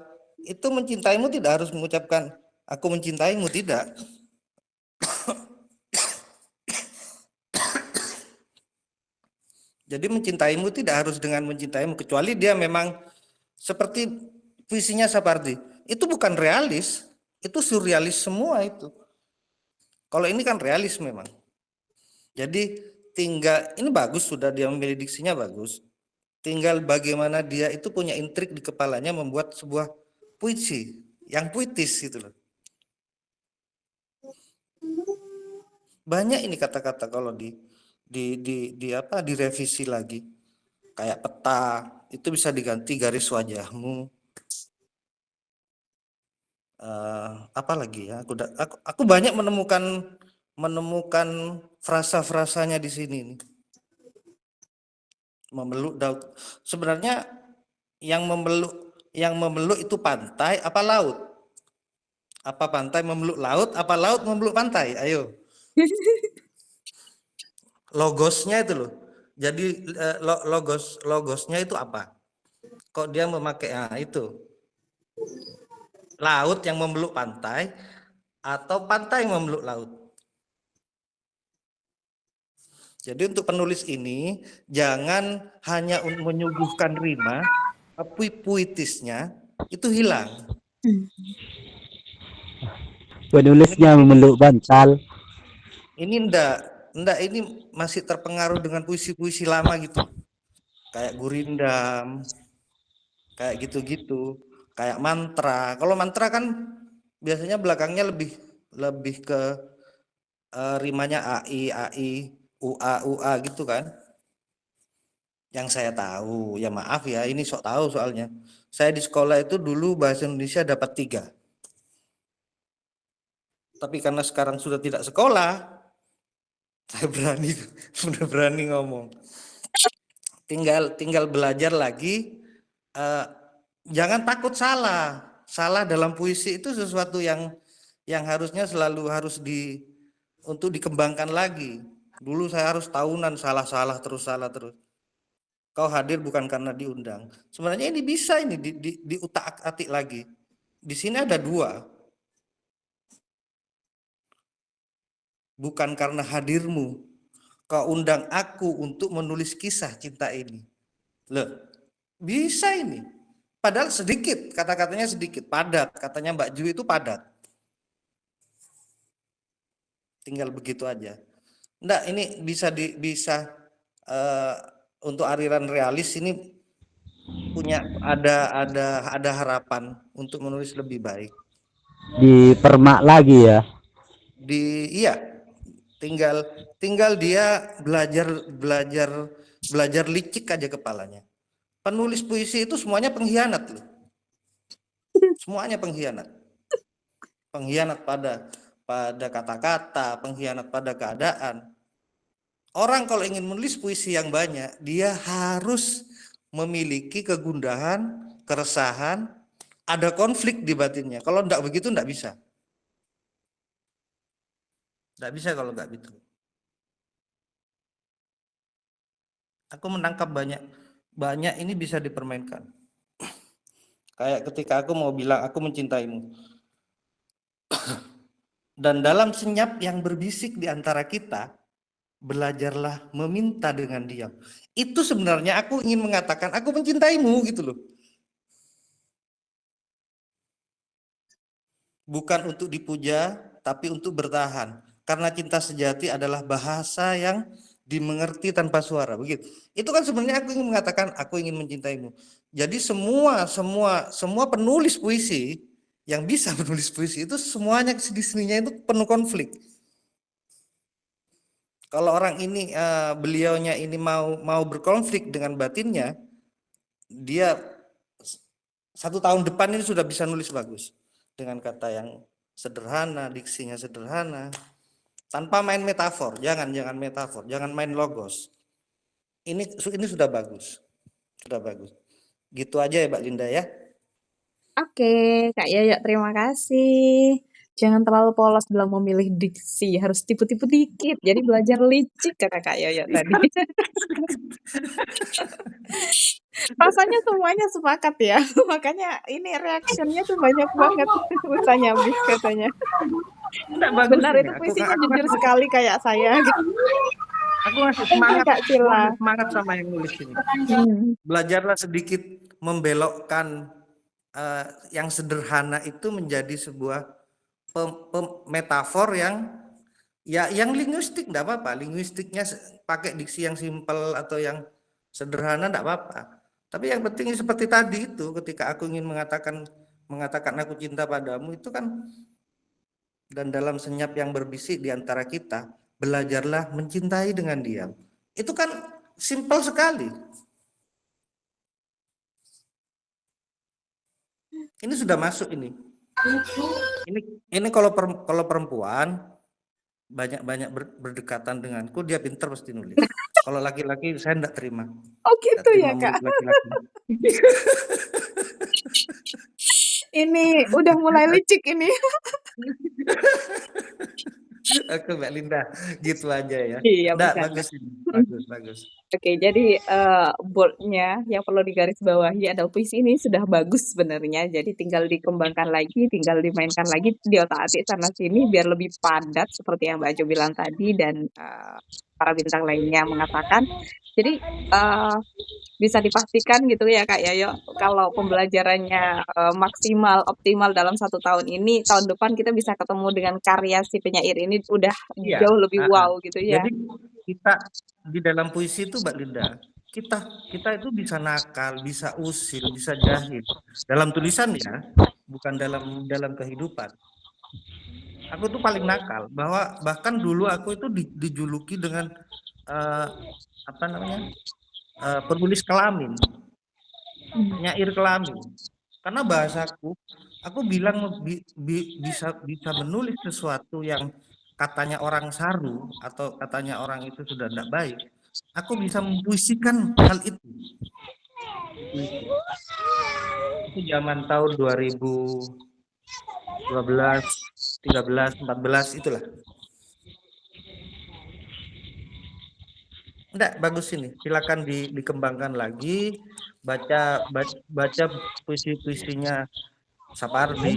itu mencintaimu tidak harus mengucapkan aku mencintaimu, tidak. Jadi mencintaimu tidak harus dengan mencintaimu, kecuali dia memang seperti puisinya Sapardi. Itu bukan realis, itu surrealis semua itu. Kalau ini kan realis memang. Jadi tinggal, ini bagus sudah dia memilih diksinya bagus. Tinggal bagaimana dia itu punya intrik di kepalanya membuat sebuah puisi yang puitis gitu loh. Banyak ini kata-kata kalau direvisi lagi. kayak peta, itu bisa diganti garis wajahmu. Apa lagi ya? Aku banyak menemukan frasa-frasanya di sini nih. Memeluk Daud. Sebenarnya yang memeluk itu pantai apa laut? Apa pantai memeluk laut? Apa laut memeluk pantai? Ayo. Logosnya itu loh. Jadi logosnya itu apa? Kok dia memakai itu? Laut yang memeluk pantai atau pantai yang memeluk laut? Jadi untuk penulis ini jangan hanya menyuguhkan rima, tapi puitisnya itu hilang. Penulisnya memeluk bantal. Ini enggak ini masih terpengaruh dengan puisi-puisi lama gitu. Kayak Gurindam, kayak gitu-gitu, kayak mantra. Kalau mantra kan biasanya belakangnya lebih ke rimanya AI, UA gitu kan. Yang saya tahu, ya maaf ya, ini sok tahu soalnya. Saya di sekolah itu dulu bahasa Indonesia dapat 3. Tapi karena sekarang sudah tidak sekolah, saya sudah berani ngomong. Tinggal belajar lagi. Jangan takut salah. Salah dalam puisi itu sesuatu yang harusnya selalu untuk dikembangkan lagi. Dulu saya harus tahunan salah terus. Kau hadir bukan karena diundang. Sebenarnya ini bisa diutak-atik lagi. Di sini ada 2. Bukan karena hadirmu, kau undang aku untuk menulis kisah cinta ini. Loh, bisa ini. Padahal sedikit, kata-katanya sedikit, padat. Katanya Mbak Ju itu padat. Tinggal begitu aja. Enggak, ini bisa untuk aliran realis ini punya ada harapan untuk menulis lebih baik. Dipermak lagi ya. Iya. Tinggal dia belajar licik aja kepalanya. Penulis puisi itu semuanya pengkhianat loh. Semuanya pengkhianat. Pengkhianat pada kata-kata, pengkhianat pada keadaan. Orang kalau ingin menulis puisi yang banyak, dia harus memiliki kegundahan, keresahan, ada konflik di batinnya. Kalau enggak begitu enggak bisa. Enggak bisa kalau enggak gitu. Aku menangkap banyak ini bisa dipermainkan. Kayak ketika aku mau bilang aku mencintaimu. Dan dalam senyap yang berbisik di antara kita, belajarlah meminta dengan diam. Itu sebenarnya aku ingin mengatakan aku mencintaimu gitu loh. Bukan untuk dipuja, tapi untuk bertahan. Karena cinta sejati adalah bahasa yang dimengerti tanpa suara. Begitu. Itu kan sebenarnya aku ingin mengatakan aku ingin mencintaimu. Jadi semua penulis puisi yang bisa menulis puisi itu semuanya di sininya itu penuh konflik. Kalau orang ini beliaunya ini mau berkonflik dengan batinnya, dia 1 tahun depan ini sudah bisa nulis bagus dengan kata yang sederhana, diksinya sederhana, tanpa main metafor. Jangan metafor, jangan main logos. Ini sudah bagus, Gitu aja ya Mbak Linda ya. Oke, Kak Yoyo, terima kasih. Jangan terlalu polos dalam memilih diksi, harus tipu-tipu dikit. Jadi belajar licik kata Kak Yoyo tadi. Rasanya semuanya sepakat ya. Makanya ini reaksinya tuh banyak banget. Usah nyabis katanya. Benar itu puisinya jujur sekali kayak saya. Aku ngasih semangat sama yang nulis ini. Belajarlah sedikit membelokkan yang sederhana itu menjadi sebuah metafor yang linguistik, enggak apa-apa. Linguistiknya pakai diksi yang simpel atau yang sederhana enggak apa-apa. Tapi yang penting seperti tadi itu, ketika aku ingin mengatakan aku cinta padamu itu kan, dan dalam senyap yang berbisik di antara kita, belajarlah mencintai dengan diam. Itu kan simpel sekali. Ini sudah masuk ini. Ini kalau perempuan banyak berdekatan denganku, dia pintar pasti nulis. Kalau laki-laki saya enggak terima. Oh Enggak gitu terima ya, Kak? murid laki-laki. Ini udah mulai licik ini. Oke Mbak Linda, gitu aja ya. Iya, Enggak, bercanda. bagus ini. Bagus. Oke, jadi bold-nya yang perlu digarisbawahi adalah puisi ini sudah bagus sebenarnya. Jadi tinggal dikembangkan lagi, tinggal dimainkan lagi, diotak-atik sana sini biar lebih padat seperti yang Mbak Jo bilang tadi dan para bintang lainnya mengatakan. Jadi bisa dipastikan gitu ya Kak Yayo, kalau pembelajarannya maksimal, optimal dalam 1 tahun ini, tahun depan kita bisa ketemu dengan karya si penyair ini udah Iya. jauh lebih wow gitu ya. Jadi kita di dalam puisi itu Mbak Linda, kita itu bisa nakal, bisa usil, bisa jahil. Dalam tulisan ya, bukan dalam kehidupan. Aku tuh paling nakal, bahkan dulu aku itu dijuluki dengan penulis kelamin, penyair kelamin. Karena bahasaku, aku bilang bisa menulis sesuatu yang katanya orang saru atau katanya orang itu sudah tidak baik. Aku bisa mempuisikan hal itu. Itu zaman tahun 2012, 13, 14 itulah. Enggak, bagus ini. Silakan dikembangkan lagi, baca puisi-puisinya Sapardi,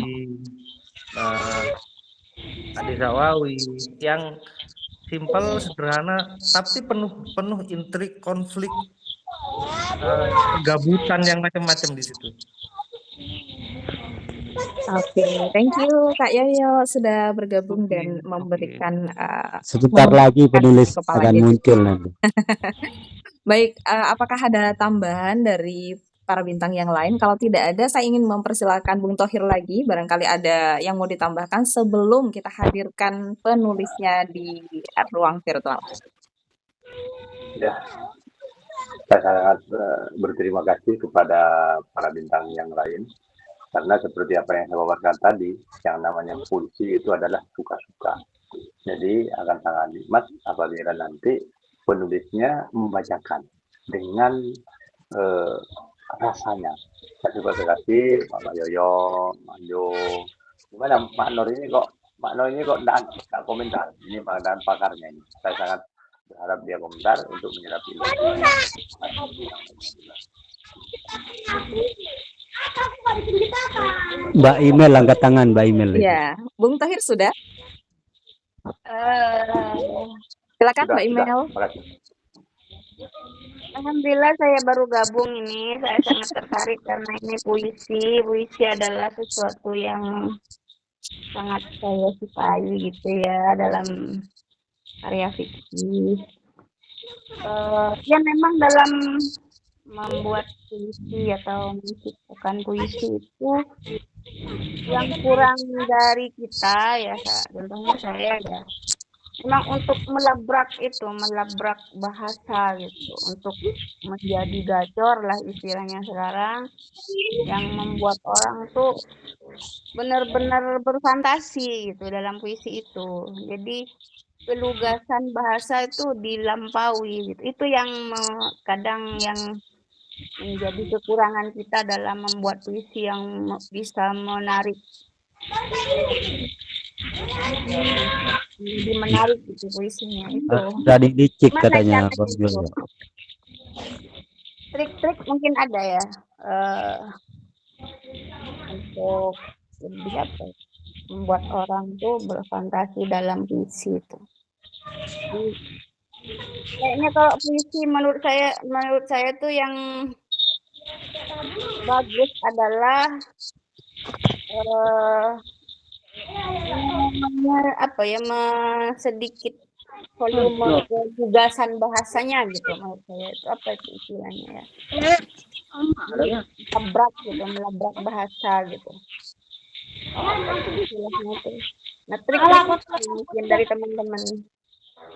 Ade Zawawi yang simpel, sederhana, tapi penuh intrik, konflik, gabutan yang macam-macam di situ. Oke, thank you Kak Yayo sudah bergabung dan memberikan Sebentar lagi penulis kepala akan desa. muncul nanti. Baik, apakah ada tambahan dari para bintang yang lain? Kalau tidak ada, saya ingin mempersilahkan Bung Thohir lagi. Barangkali ada yang mau ditambahkan sebelum kita hadirkan penulisnya di ruang virtual. Ya, saya sangat berterima kasih kepada para bintang yang lain. Karena seperti apa yang saya paparkan tadi, yang namanya puisi itu adalah suka-suka. Jadi akan sangat nikmat apabila nanti penulisnya membacakan dengan rasanya. Terima kasih Pak Yoyo, Pak Jo. Gimana Mak Nur ini kok enggak komentar? Ini pandangan pakarnya ini. Saya sangat berharap dia komentar untuk menyerap ilmu. Mbak Email angkat tangan, Mbak Email. Ya, Bung Thohir sudah? Silakan Mbak Email. Alhamdulillah saya baru gabung ini. Saya sangat tertarik karena ini puisi. Puisi adalah sesuatu yang sangat saya sukai gitu ya dalam karya fiksi. Ya memang dalam membuat puisi atau menciptakan puisi itu yang kurang dari kita ya, contohnya saya ya memang untuk melabrak bahasa gitu, untuk menjadi gacor lah istilahnya sekarang, yang membuat orang tuh benar-benar berfantasi gitu dalam puisi itu. Jadi kelugasan bahasa itu dilampaui gitu. Itu yang kadang yang menjadi kekurangan kita dalam membuat puisi yang bisa menarik. Jadi menarik gitu puisinya itu. Jadi licik katanya Bang Jo. Trik-trik mungkin ada ya untuk lebih apa? Membuat orang tuh berfantasi dalam puisi itu. Jadi, kayaknya kalau puisi menurut saya tuh yang bagus adalah sedikit volume kegugasan bahasanya gitu menurut saya itu apa itu istilahnya ya, melabrak bahasa gitu. Istilahnya itu. Nah trik mungkin dari teman-teman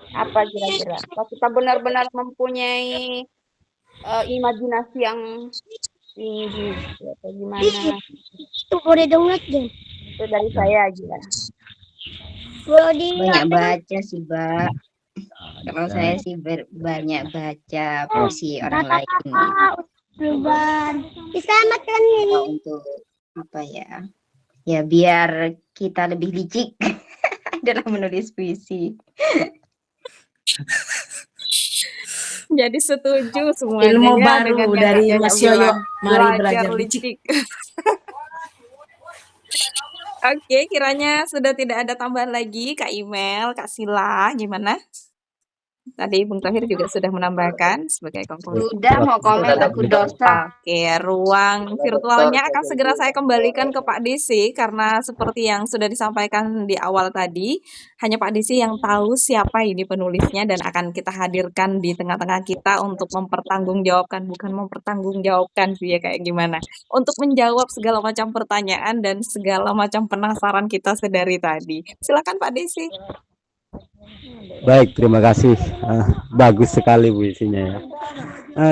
apa kira-kira? Kalau kita benar-benar mempunyai imajinasi gitu atau gimana? Itu boleh download deh. Itu dari saya aja. Banyak baca sih, Mbak. Kalau saya sih banyak baca puisi orang lain. Diselamatkan ini. Untuk apa ya? Ya biar kita lebih licik dalam menulis puisi. Jadi setuju semuanya Ilmu ya baru dengan yang dari Kak Yoyo Mas Yoyo. bilang, Mari belajar belajar licik. licik. Oke, kiranya sudah tidak ada tambahan lagi, Kak Imel, Kak Sila, gimana? Tadi Bung Thohir juga sudah menambahkan sebagai konklusi. Sudah mau komen aku dosa. Oke, ruang virtualnya akan segera saya kembalikan ke Pak Desi karena seperti yang sudah disampaikan di awal tadi, hanya Pak Desi yang tahu siapa ini penulisnya dan akan kita hadirkan di tengah-tengah kita untuk mempertanggungjawabkan, bukan mempertanggungjawabkan sih ya kayak gimana. Untuk menjawab segala macam pertanyaan dan segala macam penasaran kita sedari tadi. Silakan Pak Desi. Baik, terima kasih. Bagus sekali puisinya ya.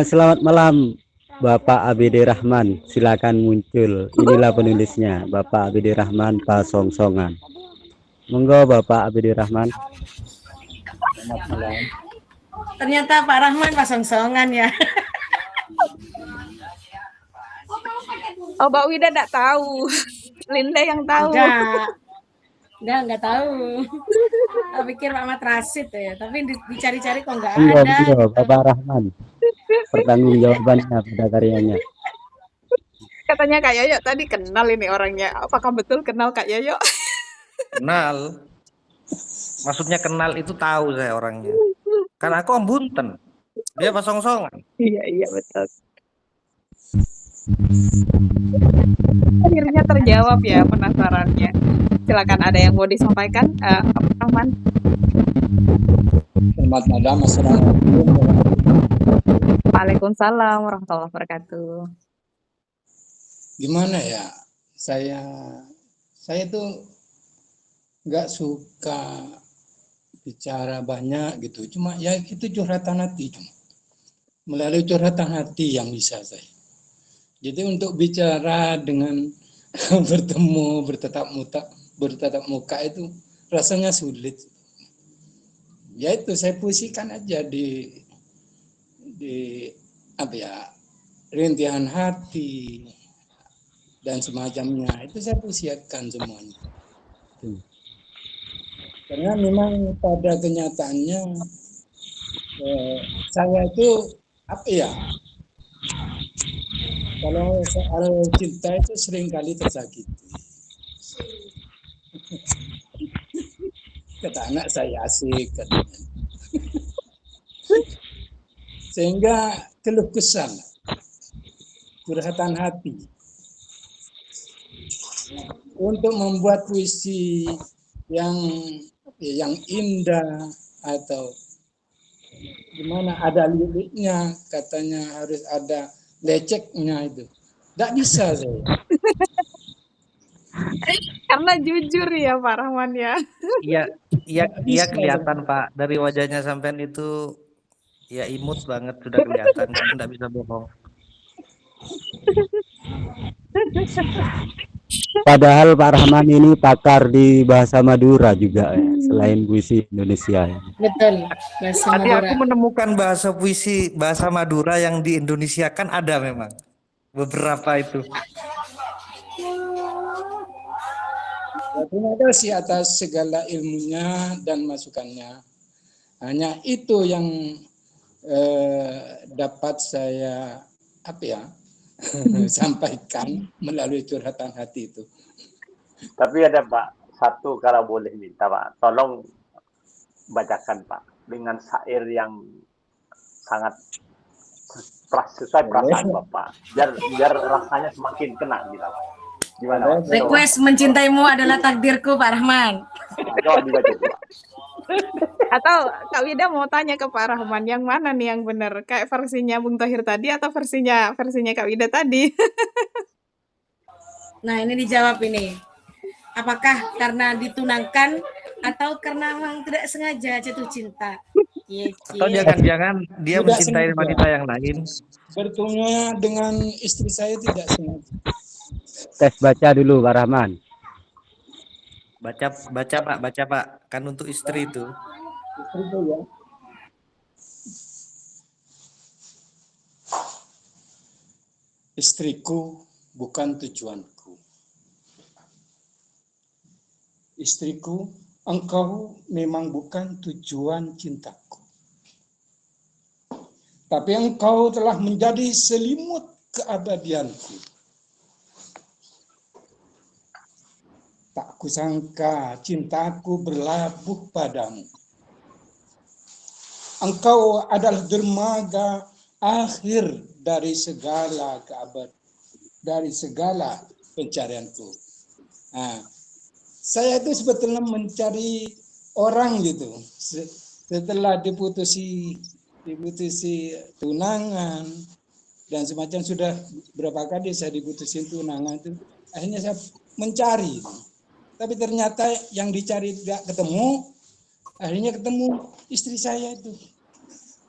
Selamat malam Bapak ABD Rahman. Silakan muncul. Inilah penulisnya, Bapak ABD Rahman Pasongsongan. Monggo Bapak ABD Rahman. Selamat malam. Ternyata Pak Rahman pasongsongan ya. Oh, Mbak Wida enggak tahu. Linda yang tahu. Enggak tahu. Aku pikir Pak Mat Rasid ya, tapi dicari-cari kok enggak Monggo, ada. monggo, Bapak Rahman. Pertanggungjawabannya pada karyanya. Katanya Kak Yoyo tadi kenal ini orangnya. Apakah betul kenal Kak Yoyo? Kenal. Maksudnya kenal itu tahu saya orangnya. Karena aku Om Bunten. Dia pasongsongan. Iya betul. Akhirnya terjawab ya penasarannya. Silakan ada yang mau disampaikan, Pak Rahman. Selamat malam, assalamualaikum. Waalaikumsalam warahmatullahi wabarakatuh. Gimana ya? Saya tuh nggak suka bicara banyak gitu. Cuma ya itu curhatan hati cuma. Melalui curhatan hati yang bisa saya. Jadi untuk bicara dengan bertemu bertatap muka itu rasanya sulit. Ya itu saya puisikan aja di apa ya, rintihan hati dan semacamnya itu saya puisikan semuanya. Karena memang pada kenyataannya saya itu apa ya, kalau soal cinta itu seringkali tersakiti. Kata anak saya asik katanya. Sehingga keluh kesah, curhatan hati. Untuk membuat puisi yang indah atau gimana, ada liriknya, katanya harus ada leceknya itu. Tidak bisa saya. Karena jujur ya Pak Rahman ya. Iya kelihatan Pak, dari wajahnya sampean itu ya imut banget, sudah kelihatan, enggak bisa bohong. Padahal Pak Rahman ini pakar di bahasa Madura juga ya, selain puisi Indonesia. Betul. Bahasa Tadi Madura. aku menemukan bahasa puisi bahasa Madura yang di Indonesia kan ada memang. Beberapa itu. Terima kasih atas segala ilmunya dan masukannya. Hanya itu yang dapat saya sampaikan melalui curhatan hati itu. Tapi ada Pak, satu kalau boleh minta Pak, tolong bacakan Pak dengan syair yang sangat sesuai perasaan Bapak, biar rasanya semakin kena gitu Pak. Gimana Pak? Request mencintaimu adalah takdirku Pak Rahman. Coba dibaca Pak. Atau Kak Wida mau tanya ke Pak Rahman, yang mana nih yang benar? Kayak versinya Bung Thohir tadi atau versinya Kak Wida tadi? Nah ini dijawab ini. Apakah karena ditunangkan atau karena memang tidak sengaja jatuh cinta? Atau jangan-jangan dia Tidak mencintai sengaja. wanita yang lain. Bertemu dengan istri saya tidak sengaja. Tes baca dulu Pak Rahman. Baca Pak, kan untuk istri itu. Istriku ya. Istriku bukan tujuanku. Istriku, engkau memang bukan tujuan cintaku. Tapi engkau telah menjadi selimut keabadianku. Tak kusangka cintaku berlabuh padamu. Engkau adalah dermaga akhir dari segala dari segala pencarianku. Nah, saya itu sebetulnya mencari orang gitu. Setelah diputusi tunangan dan semacam, sudah berapa kali saya diputusin tunangan itu, akhirnya saya mencari. Tapi ternyata yang dicari tidak ketemu, akhirnya ketemu istri saya itu.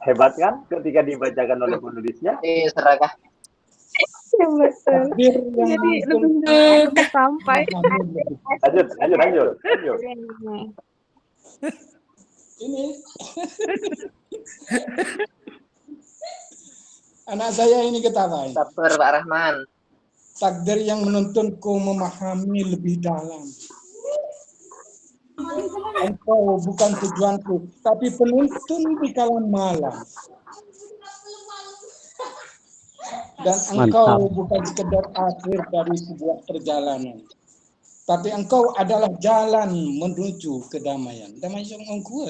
Hebat kan ketika dibacakan oleh penulisnya? Serakah. Ya betul. Jadi lebih sampai. Lanjut. Ini anak saya ini ketawa. Sabar Pak Rahman. Takdir yang menuntunku memahami lebih dalam. Engkau bukan tujuanku, tapi penuntun di kalam malam. Dan engkau bukan sekedar akhir dari sebuah perjalanan, tapi engkau adalah jalan menuju kedamaian. Damai yang engkau.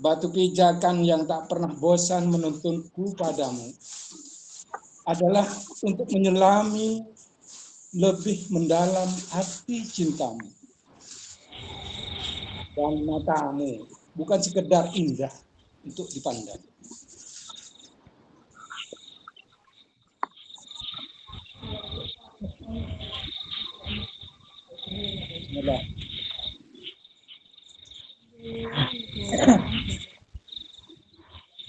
Batu pijakan yang tak pernah bosan menuntunku padamu adalah untuk menyelami lebih mendalam hati cintamu. Dan matamu bukan sekedar indah untuk dipandang. Bismillah.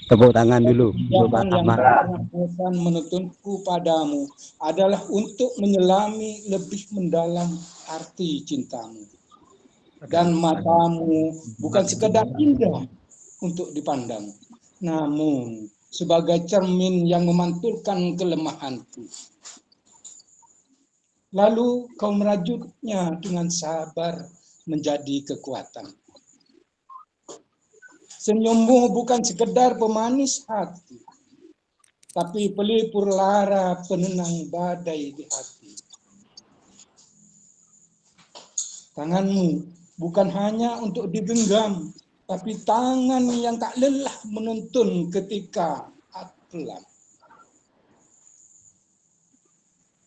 Tepuk tangan dulu untuk Pak Yang Rahman. bosan menuntunku padamu adalah untuk menyelami lebih mendalam arti cintamu. Dan matamu bukan sekedar indah untuk dipandang, namun sebagai cermin yang memantulkan kelemahanku. Lalu kau merajutnya dengan sabar menjadi kekuatan. Senyummu bukan sekedar pemanis hati, tapi pelipur lara penenang badai di hati. Tanganmu bukan hanya untuk digenggam, tapi tangan yang tak lelah menuntun ketika kelam.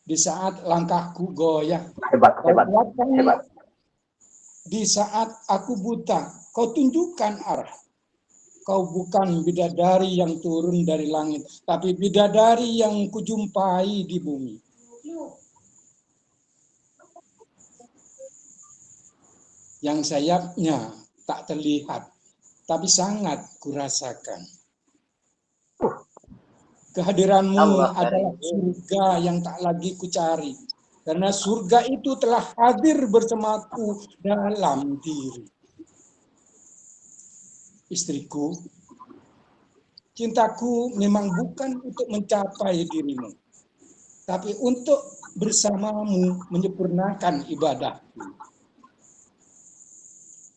Di saat langkahku goyah, Hebat. Di saat aku buta, kau tunjukkan arah. Kau bukan bidadari yang turun dari langit, tapi bidadari yang kujumpai di bumi. Yang sayapnya tak terlihat, tapi sangat kurasakan. Kehadiranmu adalah surga yang tak lagi kucari, karena surga itu telah hadir bersamaku dalam diri. Istriku, cintaku memang bukan untuk mencapai dirimu, tapi untuk bersamamu menyempurnakan ibadahku.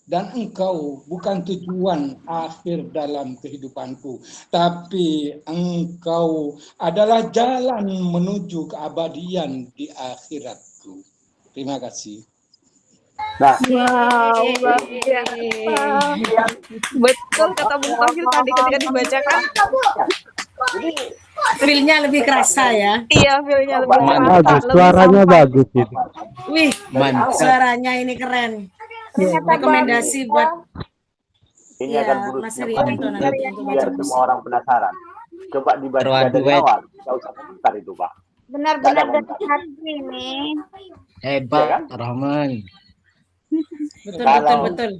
Dan engkau bukan tujuan akhir dalam kehidupanku, tapi engkau adalah jalan menuju keabadian di akhiratku. Terima kasih. Nah, Wow, luar biasa. Betul kata Bung Fahil tadi ketika dibacakan. Feel-nya lebih kerasa ya. Iya, feel-nya lebih Bagus, kerasa, lebih suaranya sampai. bagus itu. Wih, Mantap. suaranya ini keren. Rekomendasi buat ini ya, akan Mas buruknya Rianto Pak, nanti untuk biar baca semua orang penasaran. Coba dibaca dari awal, nggak usah komentar itu Pak. Benar-benar dari komentar. hati nih. Ya Hebat, kan? Pak Rahman. Betul, betul, Kalau betul.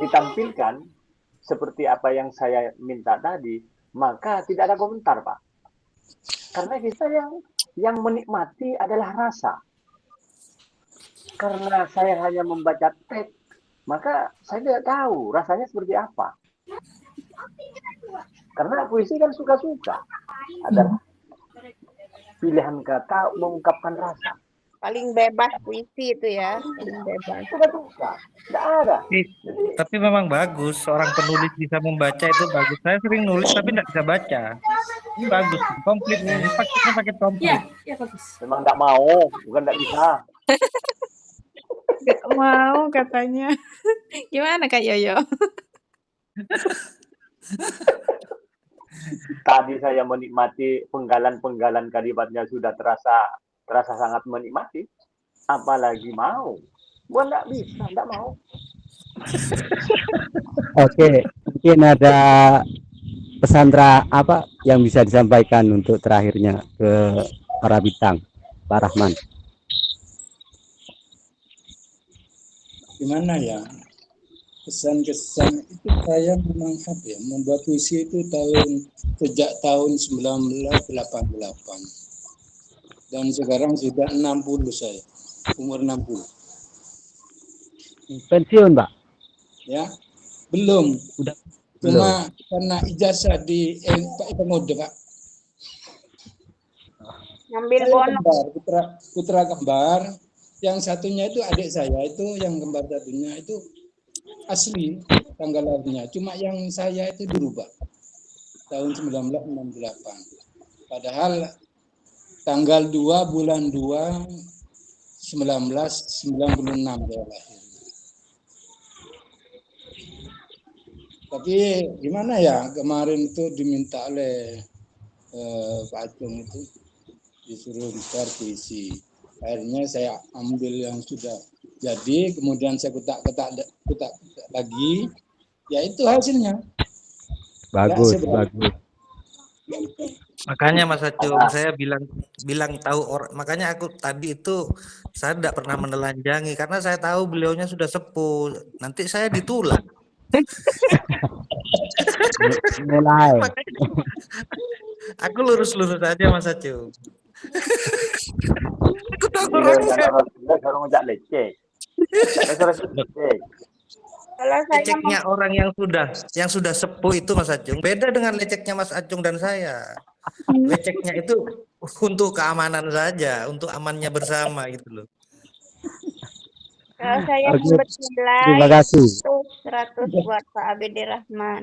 ditampilkan seperti apa yang saya minta tadi, maka tidak ada komentar, Pak. Karena kita yang menikmati adalah rasa. Karena saya hanya membaca teks, maka saya tidak tahu rasanya seperti apa. Karena puisi kan suka-suka. Ada pilihan kata mengungkapkan rasa. Paling bebas puisi itu ya. Paling bebas. Suka-suka. Tidak ada. Tapi memang bagus seorang penulis bisa membaca itu bagus. Saya sering nulis tapi tidak bisa baca. Ini bagus, komplit. Ini pakai komplit. Ya, ya bagus. Memang tidak mau, bukan tidak bisa. Gak mau katanya. Gimana Kak Yoyo? Tadi saya menikmati penggalan-penggalan kalimatnya sudah terasa sangat menikmati. Apalagi mau. Bukan tidak bisa, tidak mau. Oke, mungkin ada pesan apa yang bisa disampaikan untuk terakhirnya ke para bintang, Pak Rahman. Gimana ya, kesan-kesan itu saya memang apa ya, membuat puisi itu sejak tahun 1988 dan sekarang sudah 60 saya, umur 60 Pensiun, Pak? ya. Belum, Udah cuma karena ijazah di Pak Ipengode, Pak. Ngambil Saya bonus. kembar, putra kembar. Yang satunya itu adik saya, itu yang kembar satunya itu asli tanggal lahirnya. Cuma yang saya itu dirubah tahun 1968. Padahal tanggal 2 bulan 2 1996 saya lahir. Tapi gimana ya, kemarin itu diminta oleh Pak Acung itu disuruh bikin puisi. Akhirnya saya ambil yang sudah jadi, kemudian saya kutak-kutak lagi, ya itu hasilnya. Bagus, bagus. Makanya Mas Acung, saya bilang tahu orang. Makanya aku tadi itu saya tidak pernah menelanjangi karena saya tahu beliaunya sudah sepuh. Nanti saya ditulak. Mulai. Aku lurus-lurus aja Mas Acung. Aku tahu orangnya. Orang ngejak leceh. Kalau saya Leceknya orang yang sudah sepuh itu Mas Acung beda dengan leceknya Mas Acung dan saya. Leceknya itu untuk keamanan saja, untuk amannya bersama gitu loh. kalau saya Oke, membuat nilai terima kasih. itu 100 buat Pak ABD Rahman.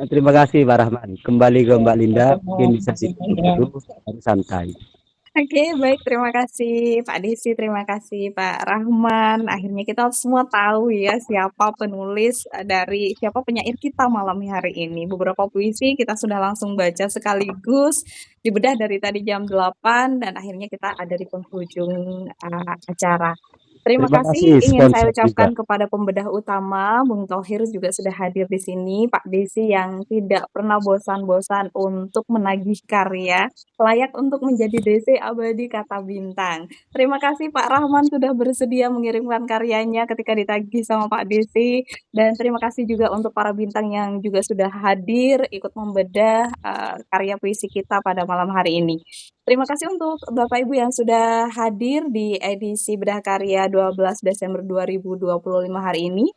Terima kasih Pak Rahman. Kembali ke Mbak Linda, mungkin bisa ditutup dulu, harus santai. Oke, baik. Terima kasih Pak Desi, terima kasih Pak Rahman. Akhirnya kita semua tahu ya siapa penulis siapa penyair kita malam hari ini. Beberapa puisi kita sudah langsung baca sekaligus, dibedah dari tadi jam 8 dan akhirnya kita ada di penghujung acara. Terima kasih ingin saya ucapkan kepada pembedah utama, Bung Thohir juga sudah hadir di sini, Pak Desi yang tidak pernah bosan-bosan untuk menagih karya, layak untuk menjadi DC abadi kata bintang. Terima kasih Pak Rahman sudah bersedia mengirimkan karyanya ketika ditagih sama Pak Desi, dan terima kasih juga untuk para bintang yang juga sudah hadir ikut membedah karya puisi kita pada malam hari ini. Terima kasih untuk Bapak Ibu yang sudah hadir di edisi Bedah Karya 12 Desember 2025 hari ini.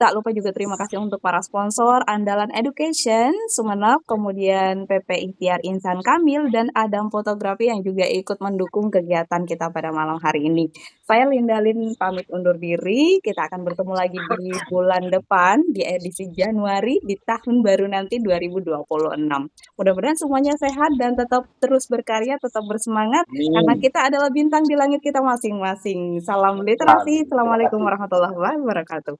Tak lupa juga terima kasih untuk para sponsor Andalan Education, Sumenep, kemudian PP Ikhtiar Insan Kamil, dan Adam Fotografi yang juga ikut mendukung kegiatan kita pada malam hari ini. Saya Linda Lin pamit undur diri, kita akan bertemu lagi di bulan depan, di edisi Januari, di tahun baru nanti 2026. Mudah-mudahan semuanya sehat dan tetap terus berkarya, tetap bersemangat, karena kita adalah bintang di langit kita masing-masing. Salam literasi, Assalamualaikum warahmatullahi wabarakatuh.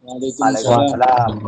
Waalaikumsalam.